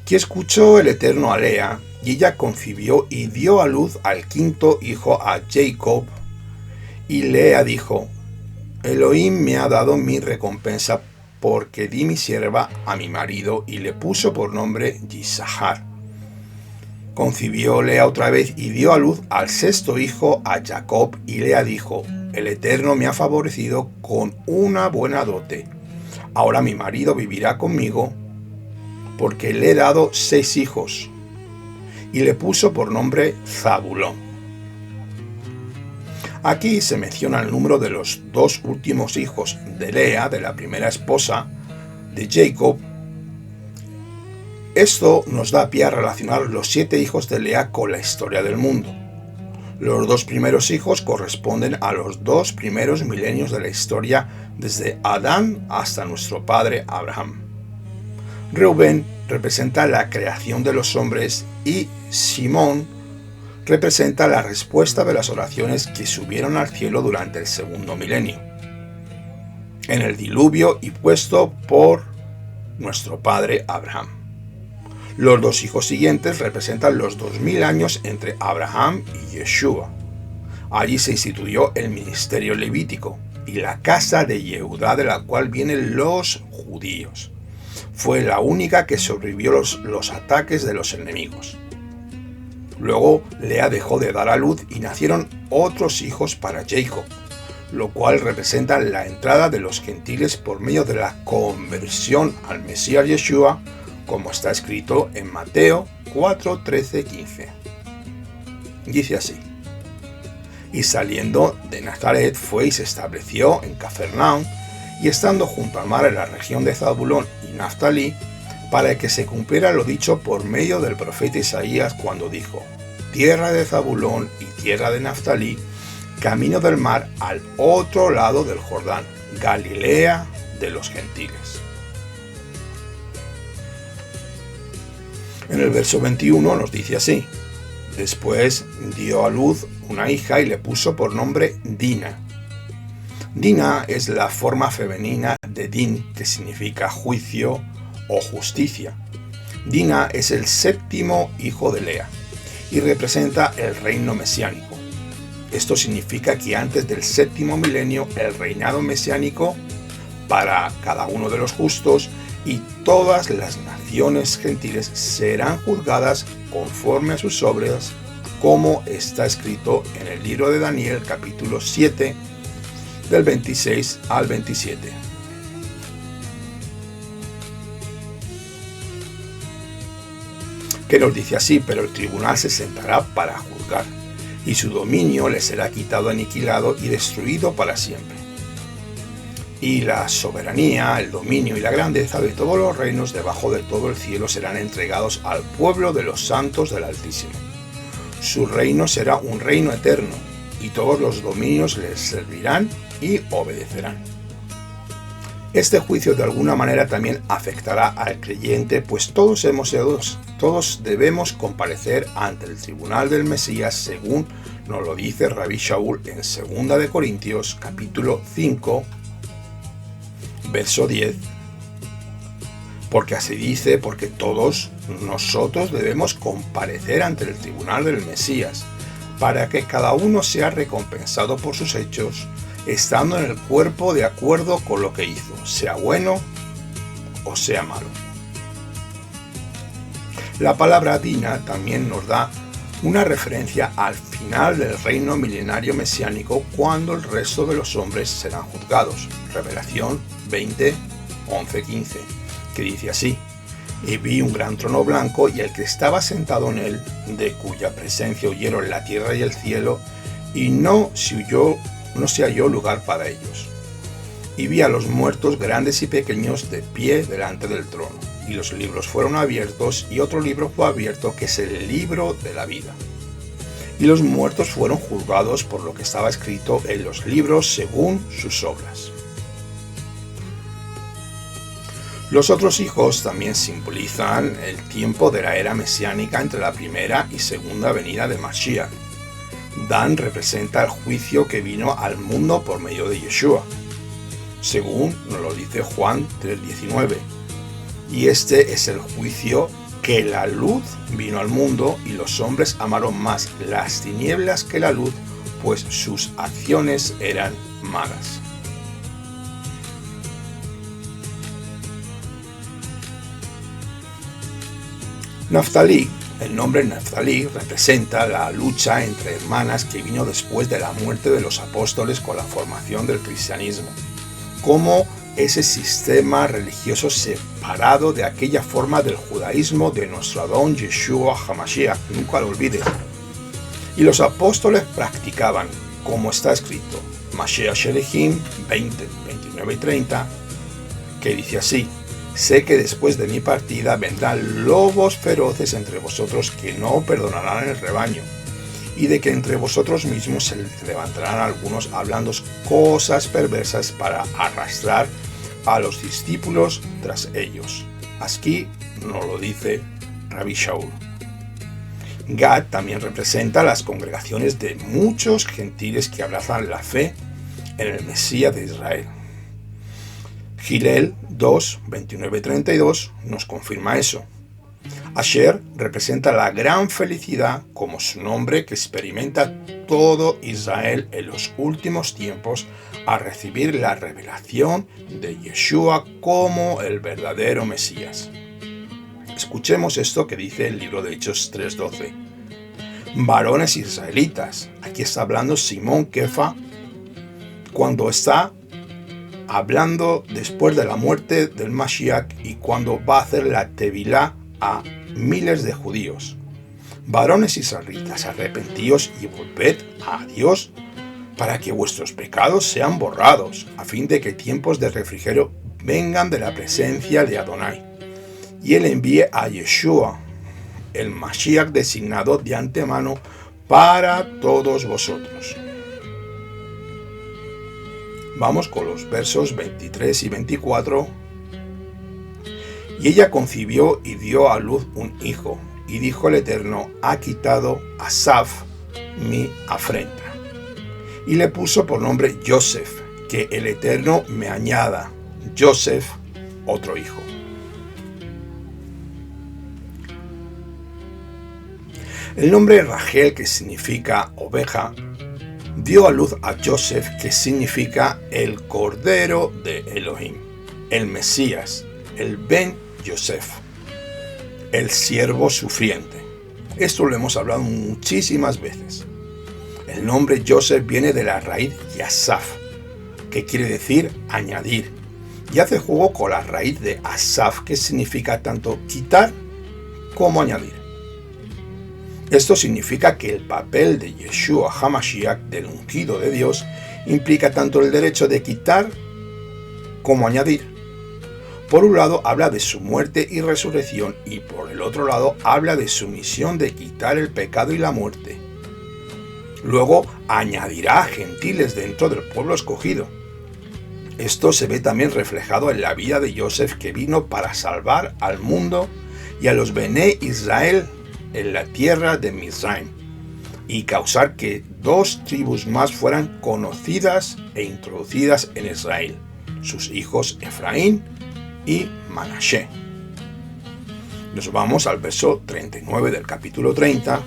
Que escuchó el Eterno a Lea, y ella concibió y dio a luz al quinto hijo a Jacob. Y Lea dijo, Elohim me ha dado mi recompensa porque di mi sierva a mi marido y le puso por nombre Yisahar. Concibió Lea otra vez y dio a luz al sexto hijo a Jacob y Lea dijo, el Eterno me ha favorecido con una buena dote. Ahora mi marido vivirá conmigo porque le he dado 6 hijos y le puso por nombre Zabulón. Aquí se menciona el número de los 2 últimos hijos de Lea, de la primera esposa de Jacob. Esto nos da pie a relacionar los 7 hijos de Lea con la historia del mundo. Los 2 primeros hijos corresponden a los 2 primeros milenios de la historia desde Adán hasta nuestro padre Abraham. Reubén representa la creación de los hombres y Simón representa la respuesta de las oraciones que subieron al cielo durante el segundo milenio, en el diluvio y puesto por nuestro padre Abraham. Los 2 hijos siguientes representan los 2000 años entre Abraham y Yeshua. Allí se instituyó el ministerio levítico y la casa de Yehudá de la cual vienen los judíos. Fue la única que sobrevivió los ataques de los enemigos. Luego Lea dejó de dar a luz y nacieron otros hijos para Jacob, lo cual representa la entrada de los gentiles por medio de la conversión al Mesías Yeshua, como está escrito en Mateo 4, 13, 15. Dice así: y saliendo de Nazaret fue y se estableció en Cafarnaum, y estando junto al mar en la región de Zabulón y Naftalí, para que se cumpliera lo dicho por medio del profeta Isaías cuando dijo: tierra de Zabulón y tierra de Naftalí, camino del mar al otro lado del Jordán, Galilea de los gentiles. En el verso 21 nos dice así: Después dio a luz una hija y le puso por nombre Dina. Dina es la forma femenina de Din, que significa juicio o justicia. Dina es el séptimo hijo de Lea y representa el reino mesiánico. Esto significa que antes del séptimo milenio el reinado mesiánico para cada uno de los justos y todas las naciones gentiles serán juzgadas conforme a sus obras, como está escrito en el libro de Daniel capítulo 7 del 26 al 27. Que nos dice así: pero el tribunal se sentará para juzgar, y su dominio le será quitado, aniquilado y destruido para siempre. Y la soberanía, el dominio y la grandeza de todos los reinos debajo de todo el cielo serán entregados al pueblo de los santos del Altísimo. Su reino será un reino eterno, y todos los dominios les servirán y obedecerán. Este juicio de alguna manera también afectará al creyente, pues todos debemos comparecer ante el tribunal del Mesías, según nos lo dice Rabbi Shaul en 2 de Corintios capítulo 5, verso 10. Porque así dice, porque todos nosotros debemos comparecer ante el tribunal del Mesías, para que cada uno sea recompensado por sus hechos, estando en el cuerpo de acuerdo con lo que hizo, sea bueno o sea malo. La palabra Dina también nos da una referencia al final del reino milenario mesiánico, cuando el resto de los hombres serán juzgados. Revelación 20, 11, 15, que dice así: y vi un gran trono blanco y el que estaba sentado en él, de cuya presencia huyeron la tierra y el cielo, y no se halló lugar para ellos. Y vi a los muertos grandes y pequeños de pie delante del trono, y los libros fueron abiertos, y otro libro fue abierto, que es el libro de la vida. Y los muertos fueron juzgados por lo que estaba escrito en los libros según sus obras. Los otros hijos también simbolizan el tiempo de la era mesiánica entre la primera y segunda venida de Mashiach. Dan representa el juicio que vino al mundo por medio de Yeshua, según nos lo dice Juan 3:19. Y este es el juicio que la luz vino al mundo, y los hombres amaron más las tinieblas que la luz, pues sus acciones eran malas. Naftalí. El nombre Naftalí representa la lucha entre hermanas que vino después de la muerte de los apóstoles con la formación del cristianismo, como ese sistema religioso separado de aquella forma del judaísmo de nuestro Adón Yeshua HaMashiach, nunca lo olvides. Y los apóstoles practicaban, como está escrito, Mashiach Shelehim 20, 29 y 30, que dice así: sé que después de mi partida vendrán lobos feroces entre vosotros que no perdonarán el rebaño, y de que entre vosotros mismos se levantarán algunos hablando cosas perversas para arrastrar a los discípulos tras ellos. Aquí nos lo dice Rabbi Shaul. Gad también representa las congregaciones de muchos gentiles que abrazan la fe en el Mesías de Israel. Gilel 2, 29 y 32 nos confirma eso. Asher representa la gran felicidad, como su nombre, que experimenta todo Israel en los últimos tiempos a recibir la revelación de Yeshua como el verdadero Mesías. Escuchemos esto que dice el libro de Hechos 3:12. Varones israelitas, aquí está hablando Simón Kefa, cuando está hablando después de la muerte del Mashiach y cuando va a hacer la Tevilá a miles de judíos. Varones israelitas, arrepentíos y volved a Dios para que vuestros pecados sean borrados, a fin de que tiempos de refrigerio vengan de la presencia de Adonai, y él envíe a Yeshua, el Mashiach designado de antemano para todos vosotros. Vamos con los versos 23 y 24. Y ella concibió y dio a luz un hijo, y dijo el Eterno, ha quitado Asaf mi afrenta. Y le puso por nombre Joseph, que el Eterno me añada, Joseph, otro hijo. El nombre Rachel, que significa oveja, dio a luz a Joseph, que significa el Cordero de Elohim, el Mesías, el Ben Yosef, el siervo sufriente. Esto lo hemos hablado muchísimas veces. El nombre Joseph viene de la raíz Yasaf, que quiere decir añadir, y hace juego con la raíz de Asaf, que significa tanto quitar como añadir. Esto significa que el papel de Yeshua HaMashiach, del ungido de Dios, implica tanto el derecho de quitar como añadir. Por un lado habla de su muerte y resurrección, y por el otro lado habla de su misión de quitar el pecado y la muerte. Luego añadirá a gentiles dentro del pueblo escogido. Esto se ve también reflejado en la vida de Joseph, que vino para salvar al mundo y a los Bené Israel en la tierra de Mizraim, y causar que 2 tribus más fueran conocidas e introducidas en Israel, sus hijos Efraín y Manashe. Nos vamos al verso 39 del capítulo 30.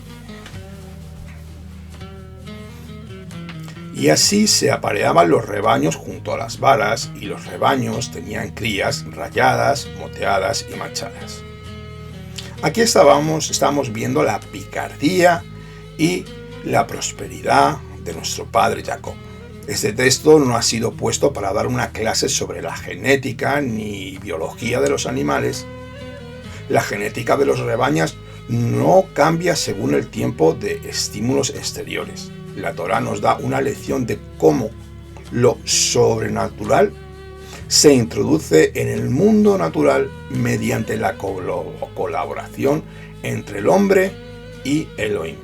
Y así se apareaban los rebaños junto a las varas, y los rebaños tenían crías rayadas, moteadas y manchadas. Aquí estamos viendo la picardía y la prosperidad de nuestro padre Jacob. Este texto no ha sido puesto para dar una clase sobre la genética ni biología de los animales. La genética de los rebaños no cambia según el tiempo de estímulos exteriores. La Torá nos da una lección de cómo lo sobrenatural se introduce en el mundo natural mediante la colaboración entre el hombre y Elohim.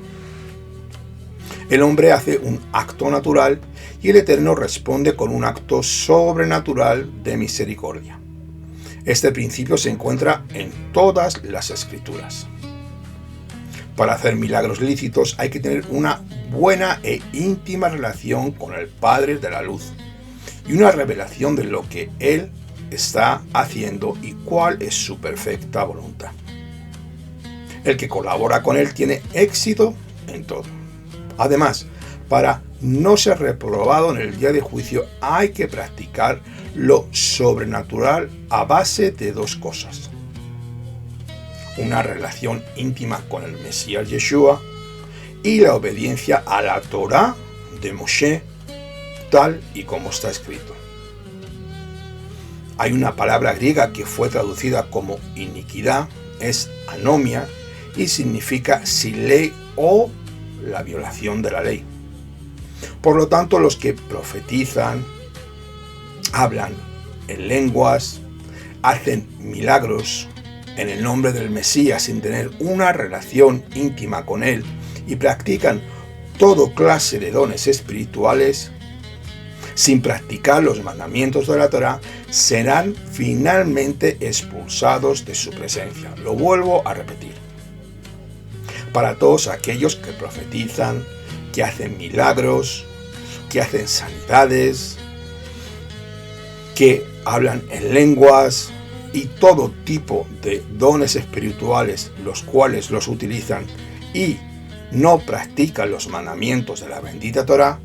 El hombre hace un acto natural y el Eterno responde con un acto sobrenatural de misericordia. Este principio se encuentra en todas las Escrituras. Para hacer milagros lícitos hay que tener una buena e íntima relación con el Padre de la Luz y una revelación de lo que Él está haciendo y cuál es su perfecta voluntad. El que colabora con Él tiene éxito en todo. Además, para no ser reprobado en el día de juicio hay que practicar lo sobrenatural a base de 2 cosas. Una relación íntima con el Mesías Yeshua y la obediencia a la Torá de Moshe, tal y como está escrito. Hay una palabra griega que fue traducida como iniquidad, es anomia, y significa sin ley o la violación de la ley. Por lo tanto, los que profetizan, hablan en lenguas, hacen milagros en el nombre del Mesías sin tener una relación íntima con Él y practican toda clase de dones espirituales, sin practicar los mandamientos de la Torá, serán finalmente expulsados de su presencia. Lo vuelvo a repetir. Para todos aquellos que profetizan, que hacen milagros, que hacen sanidades, que hablan en lenguas y todo tipo de dones espirituales, los cuales los utilizan y no practican los mandamientos de la bendita Torá,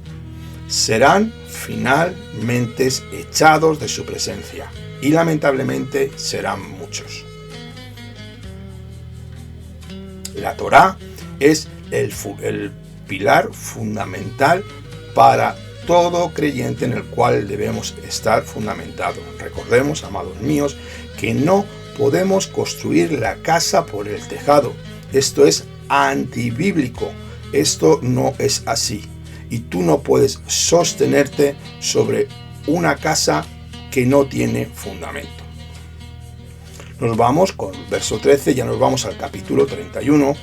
serán finalmente echados de su presencia, y lamentablemente serán muchos. La Torá es el pilar fundamental para todo creyente en el cual debemos estar fundamentados. Recordemos, amados míos, que no podemos construir la casa por el tejado. Esto es antibíblico. Esto no es así. Y tú no puedes sostenerte sobre una casa que no tiene fundamento. Nos vamos con el verso 13, ya nos vamos al capítulo 31.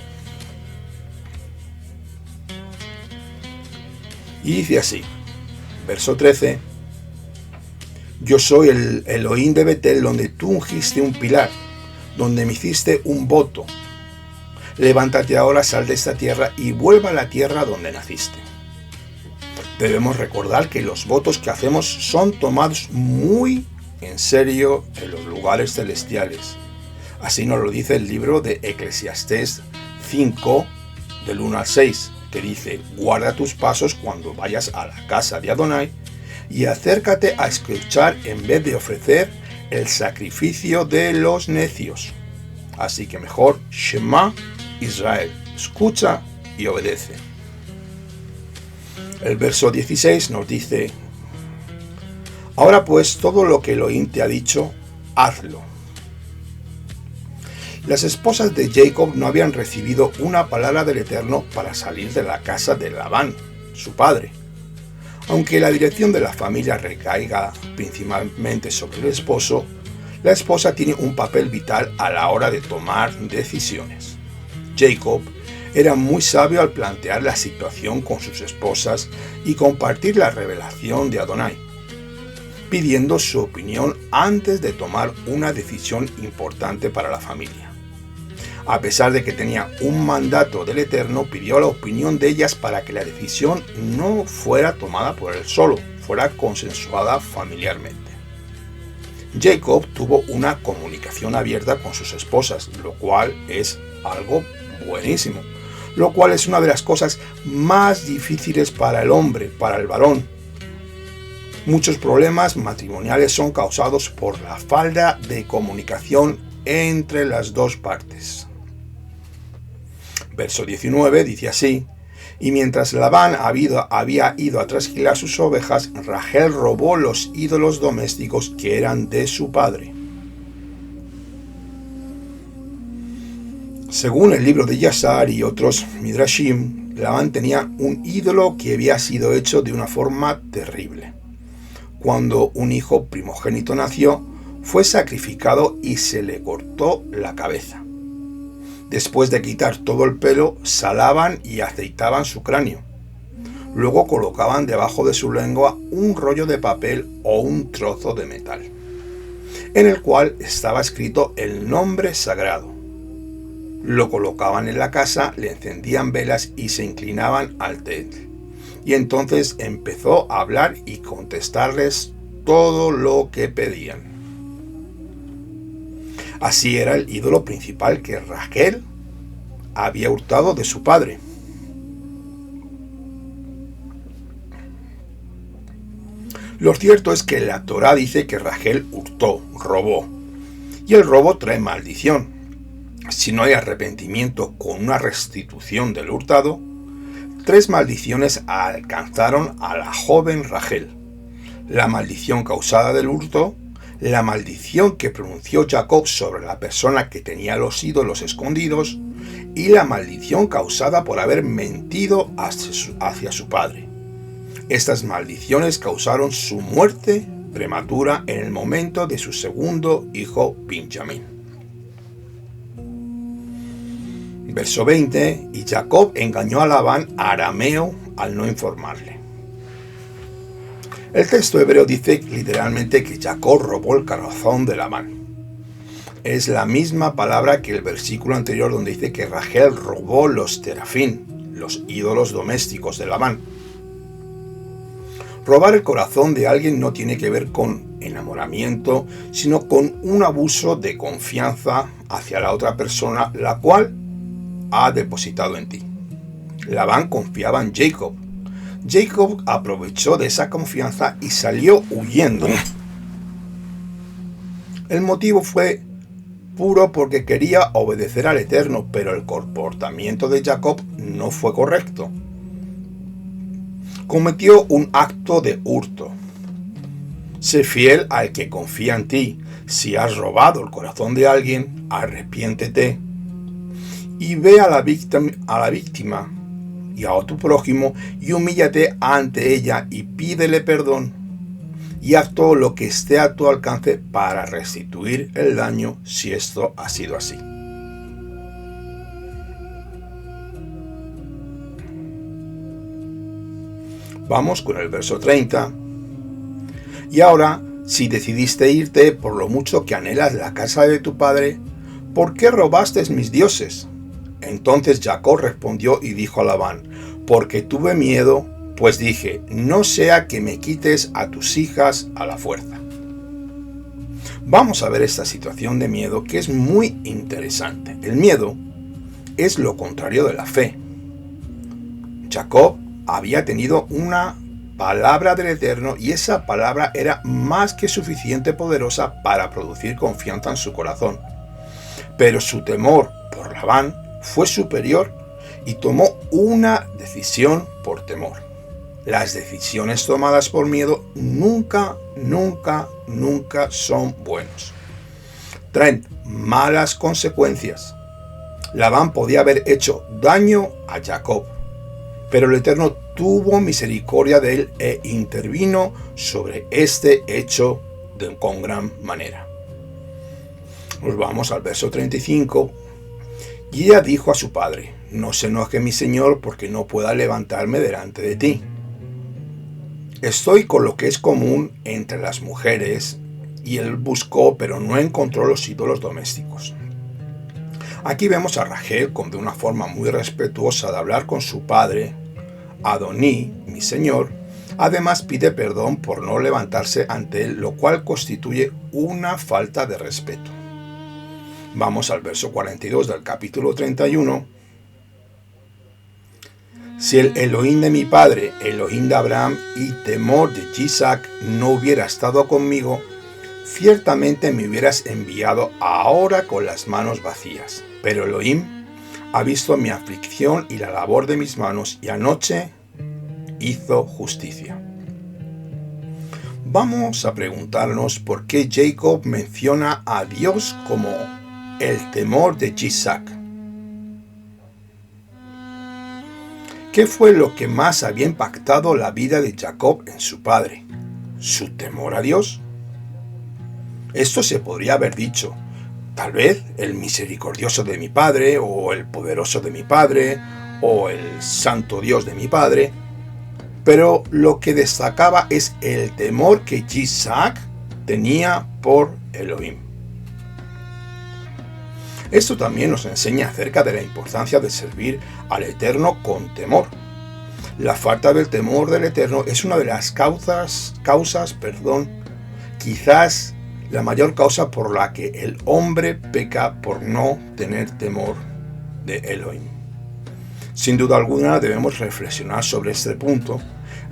Y dice así, verso 13: Yo soy el Elohim de Betel, donde tú ungiste un pilar, donde me hiciste un voto. Levántate ahora, sal de esta tierra y vuelva a la tierra donde naciste. Debemos recordar que los votos que hacemos son tomados muy en serio en los lugares celestiales. Así nos lo dice el libro de Eclesiastés 5, del 1 al 6, que dice: guarda tus pasos cuando vayas a la casa de Adonai y acércate a escuchar en vez de ofrecer el sacrificio de los necios. Así que mejor Shema Israel, escucha y obedece. El verso 16 nos dice: ahora pues todo lo que Elohim te ha dicho, hazlo. Las esposas de Jacob no habían recibido una palabra del Eterno para salir de la casa de Labán, su padre. Aunque la dirección de la familia recaiga principalmente sobre el esposo, la esposa tiene un papel vital a la hora de tomar decisiones. Jacob era muy sabio al plantear la situación con sus esposas y compartir la revelación de Adonai, pidiendo su opinión antes de tomar una decisión importante para la familia. A pesar de que tenía un mandato del Eterno, pidió la opinión de ellas para que la decisión no fuera tomada por él solo, fuera consensuada familiarmente. Jacob tuvo una comunicación abierta con sus esposas, lo cual es algo buenísimo, lo cual es una de las cosas más difíciles para el hombre, para el varón. Muchos problemas matrimoniales son causados por la falta de comunicación entre las dos partes. Verso 19 dice así: y mientras Labán había ido a trasquilar sus ovejas, Rachel robó los ídolos domésticos que eran de su padre. Según el libro de Yasar y otros Midrashim, Labán tenía un ídolo que había sido hecho de una forma terrible. Cuando un hijo primogénito nació, fue sacrificado y se le cortó la cabeza. Después de quitar todo el pelo, salaban y aceitaban su cráneo. Luego colocaban debajo de su lengua un rollo de papel o un trozo de metal, en el cual estaba escrito el nombre sagrado. Lo colocaban en la casa, le encendían velas y se inclinaban ante él. Y entonces empezó a hablar y contestarles todo lo que pedían. Así era el ídolo principal que Rachel había hurtado de su padre. Lo cierto es que la Torá dice que Rachel hurtó, robó, y el robo trae maldición. Si no hay arrepentimiento con una restitución del hurtado, 3 maldiciones alcanzaron a la joven Rachel: la maldición causada del hurto, la maldición que pronunció Jacob sobre la persona que tenía los ídolos escondidos y la maldición causada por haber mentido hacia su padre. Estas maldiciones causaron su muerte prematura en el momento de su segundo hijo Benjamín. Verso 20: y Jacob engañó a Labán arameo al no informarle. El texto hebreo dice literalmente que Jacob robó el corazón de Labán. Es la misma palabra que el versículo anterior donde dice que Rachel robó los terafín, los ídolos domésticos de Labán. Robar el corazón de alguien no tiene que ver con enamoramiento, sino con un abuso de confianza hacia la otra persona, la cual ha depositado en ti. Labán confiaba en Jacob. Jacob aprovechó de esa confianza y salió huyendo. El motivo fue puro porque quería obedecer al Eterno, pero el comportamiento de Jacob no fue correcto. Cometió un acto de hurto. Sé fiel al que confía en ti. Si has robado el corazón de alguien, arrepiéntete y ve a la víctima y a tu prójimo y humíllate ante ella y pídele perdón y haz todo lo que esté a tu alcance para restituir el daño si esto ha sido así. Vamos con el verso 30. Y ahora, si decidiste irte por lo mucho que anhelas la casa de tu padre, ¿por qué robaste mis dioses? Entonces Jacob respondió y dijo a Labán: porque tuve miedo, pues dije, no sea que me quites a tus hijas a la fuerza. Vamos a ver esta situación de miedo que es muy interesante. El miedo es lo contrario de la fe. Jacob había tenido una palabra del Eterno y esa palabra era más que suficiente poderosa para producir confianza en su corazón. Pero su temor por Labán fue superior y tomó una decisión por temor. Las decisiones tomadas por miedo nunca son buenos. Traen malas consecuencias. Labán podía haber hecho daño a Jacob, pero el Eterno tuvo misericordia de él e intervino sobre este hecho con gran manera. Nos vamos al verso 35. Y ella dijo a su padre: no se enoje mi señor porque no pueda levantarme delante de ti. Estoy con lo que es común entre las mujeres, y él buscó pero no encontró los ídolos domésticos. Aquí vemos a Rachel de una forma muy respetuosa de hablar con su padre. Adoní, mi señor, además pide perdón por no levantarse ante él, lo cual constituye una falta de respeto. Vamos al verso 42 del capítulo 31. Si el Elohim de mi padre, Elohim de Abraham y temor de Isaac no hubiera estado conmigo, ciertamente me hubieras enviado ahora con las manos vacías. Pero Elohim ha visto mi aflicción y la labor de mis manos, y anoche hizo justicia. Vamos a preguntarnos por qué Jacob menciona a Dios como el temor de Isaac. ¿Qué fue lo que más había impactado la vida de Jacob en su padre? ¿Su temor a Dios? Esto se podría haber dicho: tal vez el misericordioso de mi padre, o el poderoso de mi padre, o el santo Dios de mi padre. Pero lo que destacaba es el temor que Isaac tenía por Elohim. Esto también nos enseña acerca de la importancia de servir al Eterno con temor. La falta del temor del Eterno es una de las causas, quizás la mayor causa por la que el hombre peca, por no tener temor de Elohim. Sin duda alguna debemos reflexionar sobre este punto,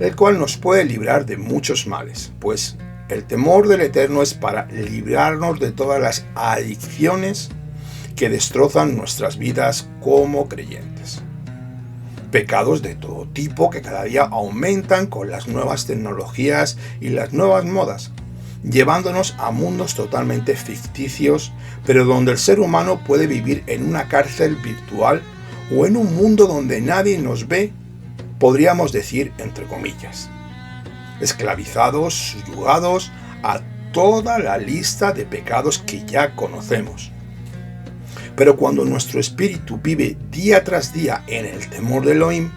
el cual nos puede librar de muchos males, pues el temor del Eterno es para librarnos de todas las adicciones que destrozan nuestras vidas como creyentes. Pecados de todo tipo que cada día aumentan con las nuevas tecnologías y las nuevas modas, llevándonos a mundos totalmente ficticios, pero donde el ser humano puede vivir en una cárcel virtual o en un mundo donde nadie nos ve, podríamos decir entre comillas, esclavizados, subyugados a toda la lista de pecados que ya conocemos. Pero cuando nuestro espíritu vive día tras día en el temor de Elohim,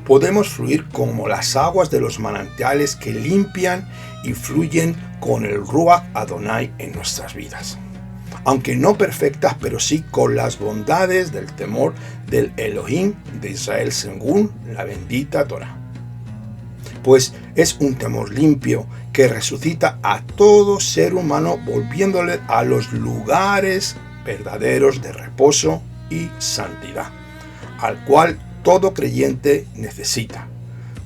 podemos fluir como las aguas de los manantiales que limpian y fluyen con el Ruach Adonai en nuestras vidas. Aunque no perfectas, pero sí con las bondades del temor del Elohim de Israel según la bendita Torah. Pues es un temor limpio que resucita a todo ser humano, volviéndole a los lugares verdaderos de reposo y santidad, al cual todo creyente necesita,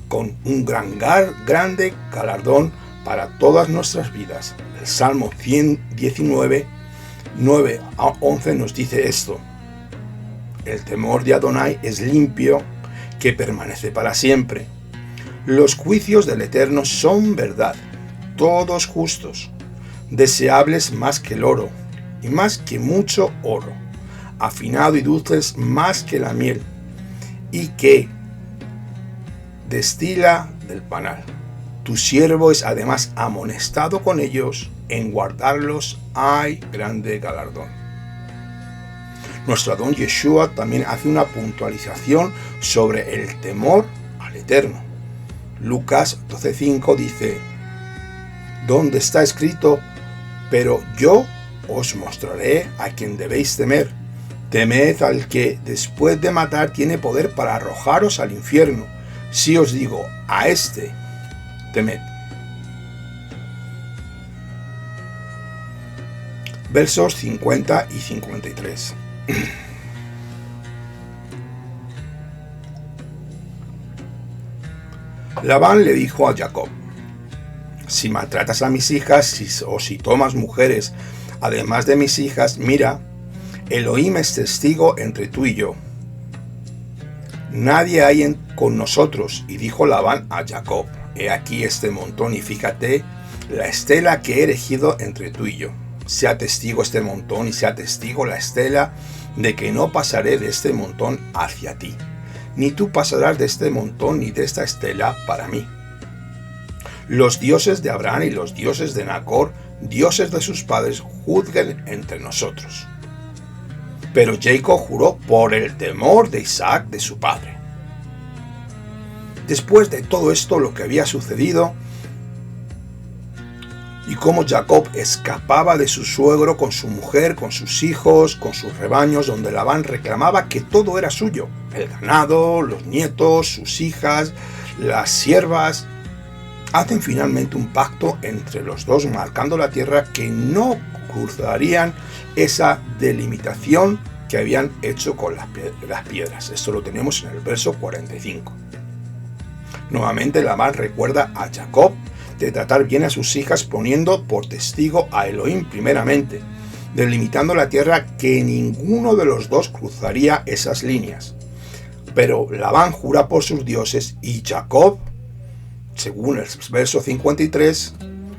con un grande galardón para todas nuestras vidas. El Salmo 119, 9 a 11 nos dice esto: el temor de Adonai es limpio, que permanece para siempre. Los juicios del Eterno son verdad, todos justos, deseables más que el oro, y más que mucho oro, afinado y dulces más que la miel, y que destila del panal. Tu siervo es además amonestado con ellos, en guardarlos hay grande galardón. Nuestro Adón Yeshua también hace una puntualización sobre el temor al Eterno. Lucas 12:5 dice: donde está escrito, pero yo os mostraré a quien debéis temer, Temed al que, después de matar, tiene poder para arrojaros al infierno. Sí os digo, a este temed. Versos 50 y 53. Labán le dijo a Jacob: si maltratas a mis hijas o si tomas mujeres además de mis hijas, mira, Elohim es testigo entre tú y yo. Nadie hay con nosotros. Y dijo Labán a Jacob: he aquí este montón y fíjate la estela que he erigido entre tú y yo. Sea testigo este montón y sea testigo la estela de que no pasaré de este montón hacia ti, ni tú pasarás de este montón ni de esta estela para mí. Los dioses de Abraham y los dioses de Nacor, dioses de sus padres, juzguen entre nosotros. Pero Jacob juró por el temor de Isaac, de su padre. Después de todo esto, lo que había sucedido, y cómo Jacob escapaba de su suegro con su mujer, con sus hijos, con sus rebaños, donde Labán reclamaba que todo era suyo: el ganado, los nietos, sus hijas, las siervas. Hacen finalmente un pacto entre los dos, marcando la tierra, que no cruzarían esa delimitación que habían hecho con las piedras. Esto lo tenemos en el verso 45. Nuevamente Labán recuerda a Jacob de tratar bien a sus hijas, poniendo por testigo a Elohim primeramente, delimitando la tierra, que ninguno de los dos cruzaría esas líneas. Pero Labán jura por sus dioses y Jacob, según el verso 53,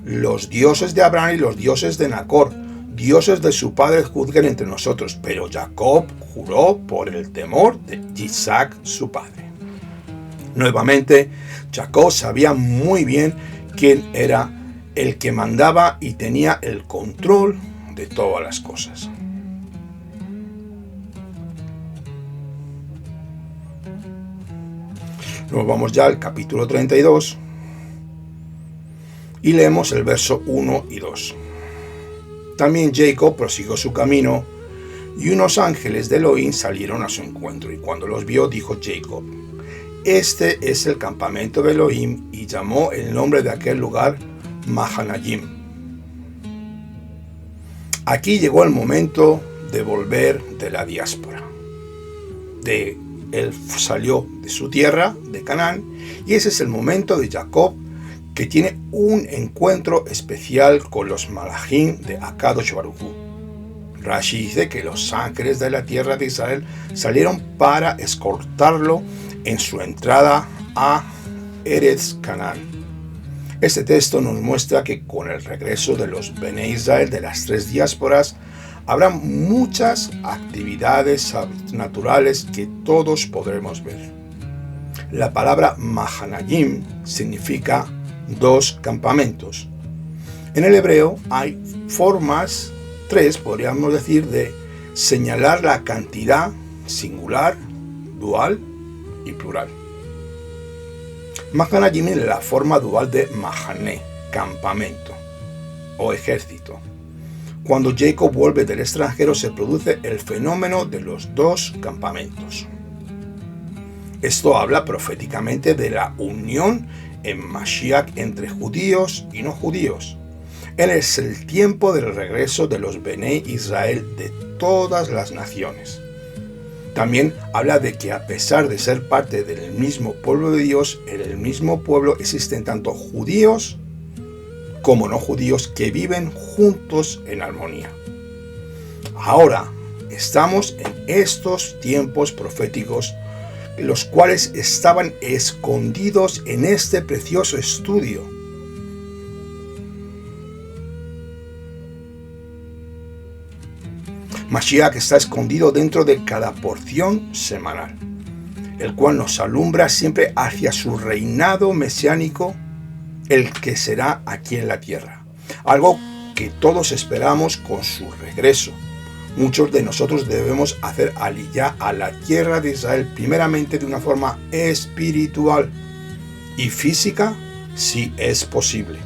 los dioses de Abraham y los dioses de Nacor, dioses de su padre, juzguen entre nosotros. Pero Jacob juró por el temor de Isaac, su padre. Nuevamente, Jacob sabía muy bien quién era el que mandaba y tenía el control de todas las cosas. Nos vamos ya al capítulo 32 y leemos el verso 1 y 2. También Jacob prosiguió su camino, y unos ángeles de Elohim salieron a su encuentro, y cuando los vio dijo Jacob: este es el campamento de Elohim, y llamó el nombre de aquel lugar Mahanayim. Aquí llegó el momento de volver de la diáspora. Él salió de su tierra, de Canaán, y ese es el momento de Jacob, que tiene un encuentro especial con los malajim de Akadosh Baruj Hu. Rashi dice que los ángeles de la tierra de Israel salieron para escoltarlo en su entrada a Eretz Canaán. Este texto nos muestra que con el regreso de los Bene Israel de las tres diásporas, habrá muchas actividades naturales que todos podremos ver. La palabra Mahanayim significa dos campamentos. En el hebreo hay formas, tres podríamos decir, de señalar la cantidad singular, dual y plural. Mahanayim es la forma dual de Mahané, campamento o ejército. Cuando Jacob vuelve del extranjero se produce el fenómeno de los dos campamentos. Esto habla proféticamente de la unión en Mashiach entre judíos y no judíos. Él es el tiempo del regreso de los Bene Israel de todas las naciones. También habla de que a pesar de ser parte del mismo pueblo de Dios, en el mismo pueblo existen tanto judíos como no judíos que viven juntos en armonía. Ahora estamos en estos tiempos proféticos, los cuales estaban escondidos en este precioso estudio. Mashiach está escondido dentro de cada porción semanal, el cual nos alumbra siempre hacia su reinado mesiánico, el que será aquí en la tierra, algo que todos esperamos con su regreso. Muchos de nosotros debemos hacer aliyá a la tierra de Israel, primeramente de una forma espiritual y física, si es posible.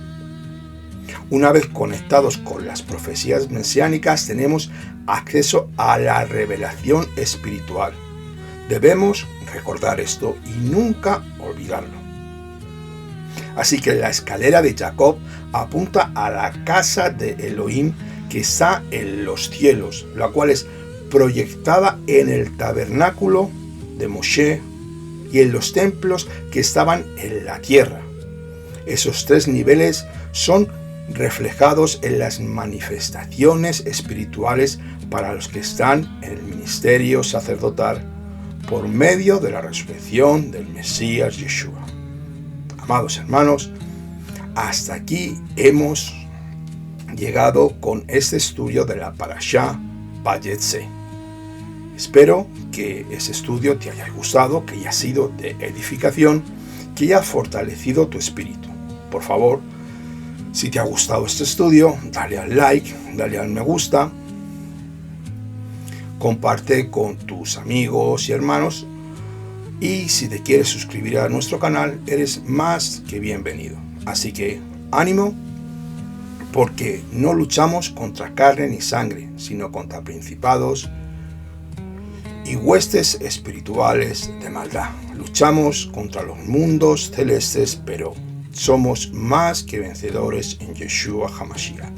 Una vez conectados con las profecías mesiánicas, tenemos acceso a la revelación espiritual. Debemos recordar esto y nunca olvidarlo. Así que la escalera de Jacob apunta a la casa de Elohim que está en los cielos, la cual es proyectada en el tabernáculo de Moshe y en los templos que estaban en la tierra. Esos 3 niveles son reflejados en las manifestaciones espirituales para los que están en el ministerio sacerdotal por medio de la resurrección del Mesías Yeshua. Amados hermanos, hasta aquí hemos llegado con este estudio de la Parashá Vayetze. Espero que ese estudio te haya gustado, que haya sido de edificación, que haya fortalecido tu espíritu. Por favor, si te ha gustado este estudio, dale al like, dale al me gusta, comparte con tus amigos y hermanos, y si te quieres suscribir a nuestro canal, eres más que bienvenido. Así que ánimo, porque no luchamos contra carne ni sangre, sino contra principados y huestes espirituales de maldad. Luchamos contra los mundos celestes, pero somos más que vencedores en Yeshua HaMashiach.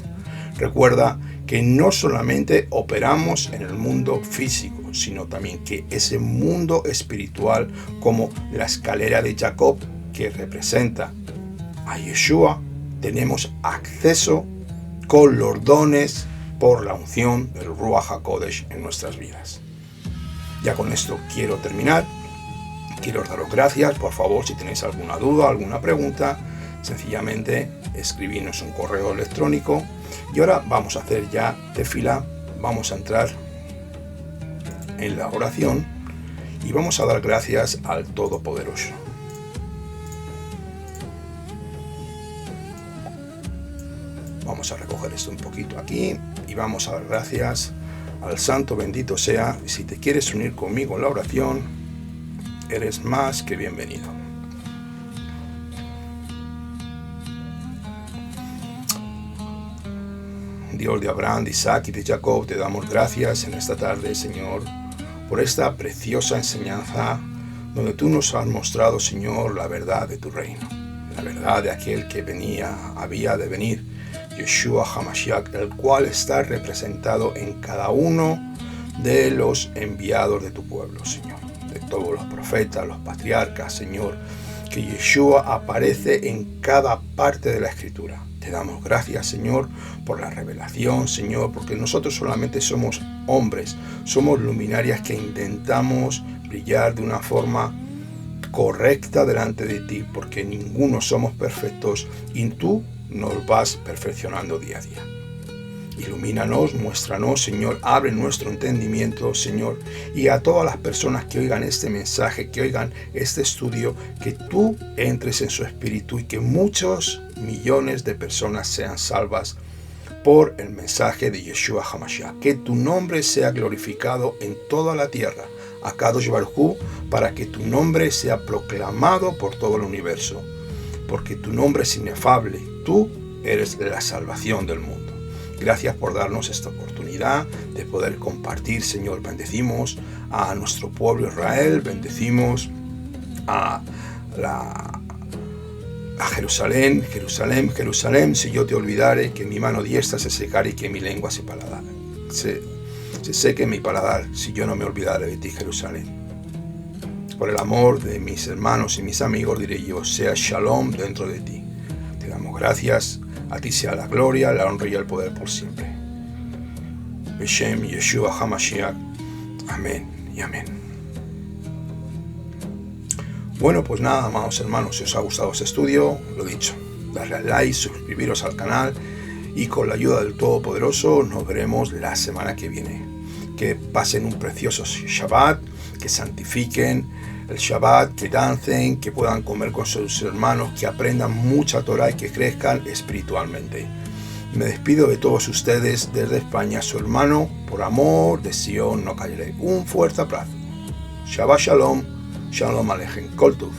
Recuerda que no solamente operamos en el mundo físico, sino también que ese mundo espiritual, como la escalera de Jacob, que representa a Yeshua, tenemos acceso con los dones por la unción del Ruach HaKodesh en nuestras vidas. Ya con esto quiero terminar. Quiero daros gracias. Por favor, si tenéis alguna duda, alguna pregunta, sencillamente escribidnos un correo electrónico. Y ahora vamos a hacer ya tefilá, vamos a entrar en la oración y vamos a dar gracias al Todopoderoso. Vamos a recoger esto un poquito aquí y vamos a dar gracias al Santo bendito sea. Si te quieres unir conmigo en la oración, eres más que bienvenido. Dios de Abraham, de Isaac y de Jacob, te damos gracias en esta tarde, Señor, por esta preciosa enseñanza donde tú nos has mostrado, Señor, la verdad de tu reino, la verdad de aquel que había de venir, Yeshua HaMashiach, el cual está representado en cada uno de los enviados de tu pueblo, Señor, de todos los profetas, los patriarcas, Señor, que Yeshua aparece en cada parte de la Escritura. Te damos gracias, Señor, por la revelación, Señor, porque nosotros solamente somos hombres, somos luminarias que intentamos brillar de una forma correcta delante de ti, porque ninguno somos perfectos y tú nos vas perfeccionando día a día. Ilumínanos, muéstranos, Señor, abre nuestro entendimiento, Señor, y a todas las personas que oigan este mensaje, que oigan este estudio, que tú entres en su espíritu y que muchos millones de personas sean salvas por el mensaje de Yeshua HaMashiach. Que tu nombre sea glorificado en toda la tierra, Akadosh Baruj Hu, para que tu nombre sea proclamado por todo el universo, porque tu nombre es inefable, tú eres la salvación del mundo. Gracias por darnos esta oportunidad de poder compartir, Señor. Bendecimos a nuestro pueblo Israel, bendecimos a Jerusalén, Jerusalén, Jerusalén. Si yo te olvidare, que mi mano diestra se secará y que mi lengua se seque mi paladar, si yo no me olvidare de ti, Jerusalén. Por el amor de mis hermanos y mis amigos, diré yo, sea Shalom dentro de ti. Te damos gracias. A ti sea la gloria, la honra y el poder por siempre. Beshem Yeshua HaMashiach. Amén y amén. Bueno, pues nada, amados hermanos, si os ha gustado este estudio, lo dicho, darle al like, suscribiros al canal y con la ayuda del Todopoderoso nos veremos la semana que viene. Que pasen un precioso Shabbat, que santifiquen el Shabbat, que dancen, que puedan comer con sus hermanos, que aprendan mucha Torah y que crezcan espiritualmente. Me despido de todos ustedes desde España, su hermano, por amor de Sion no callaré. Un fuerte abrazo. Shabbat Shalom, Shalom Aleichem, Kol Tov.